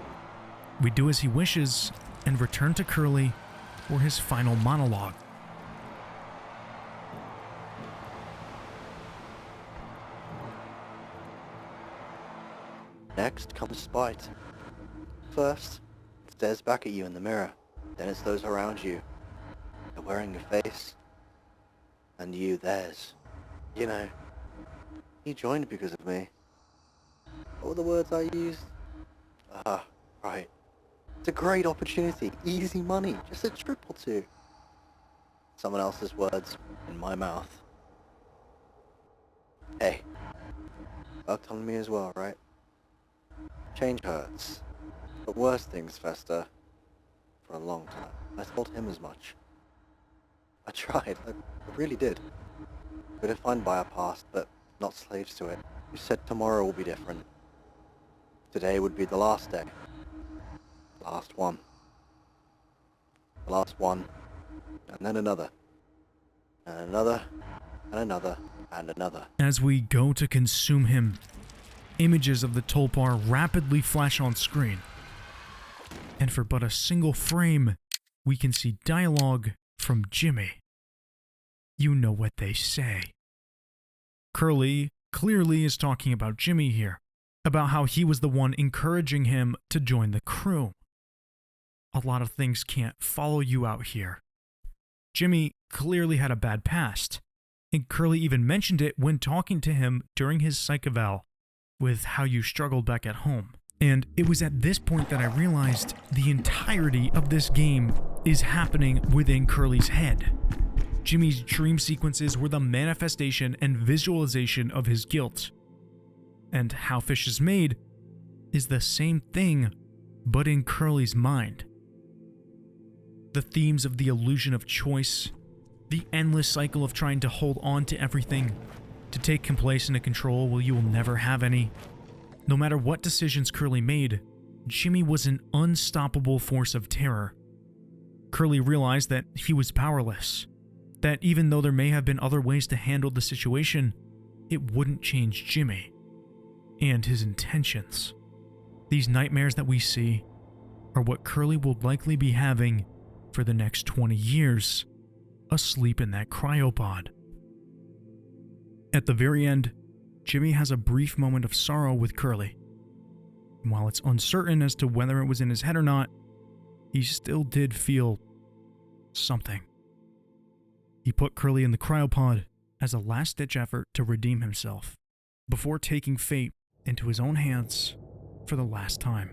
We do as he wishes and return to Curly for his final monologue. Next comes spite. First, it stares back at you in the mirror. Then it's those around you. They're wearing your face. And you theirs. You know, he joined because of me. What were the words I used? Right. It's a great opportunity. Easy money. Just a trip or two. Someone else's words in my mouth. Hey. Worked on me as well, right? Change hurts, but worse things fester for a long time. I told him as much. I tried, I really did. We're defined by our past, but not slaves to it. You said tomorrow will be different. Today would be the last day. Last one. The last one, and then another. And another, and another, and another. As we go to consume him, images of the Tulpar rapidly flash on screen. And for but a single frame, we can see dialogue from Jimmy. You know what they say. Curly clearly is talking about Jimmy here, about how he was the one encouraging him to join the crew. A lot of things can't follow you out here. Jimmy clearly had a bad past, and Curly even mentioned it when talking to him during his psych eval, with how you struggled back at home. And it was at this point that I realized the entirety of this game is happening within Curly's head. Jimmy's dream sequences were the manifestation and visualization of his guilt. And How Fish is Made is the same thing, but in Curly's mind. The themes of the illusion of choice, the endless cycle of trying to hold on to everything, to take complacent control while you will never have any. No matter what decisions Curly made, Jimmy was an unstoppable force of terror. Curly realized that he was powerless, that even though there may have been other ways to handle the situation, it wouldn't change Jimmy and his intentions. These nightmares that we see are what Curly will likely be having for the next 20 years, asleep in that cryopod. At the very end, Jimmy has a brief moment of sorrow with Curly. And while it's uncertain as to whether it was in his head or not, he still did feel something. He put Curly in the cryopod as a last-ditch effort to redeem himself, before taking fate into his own hands for the last time.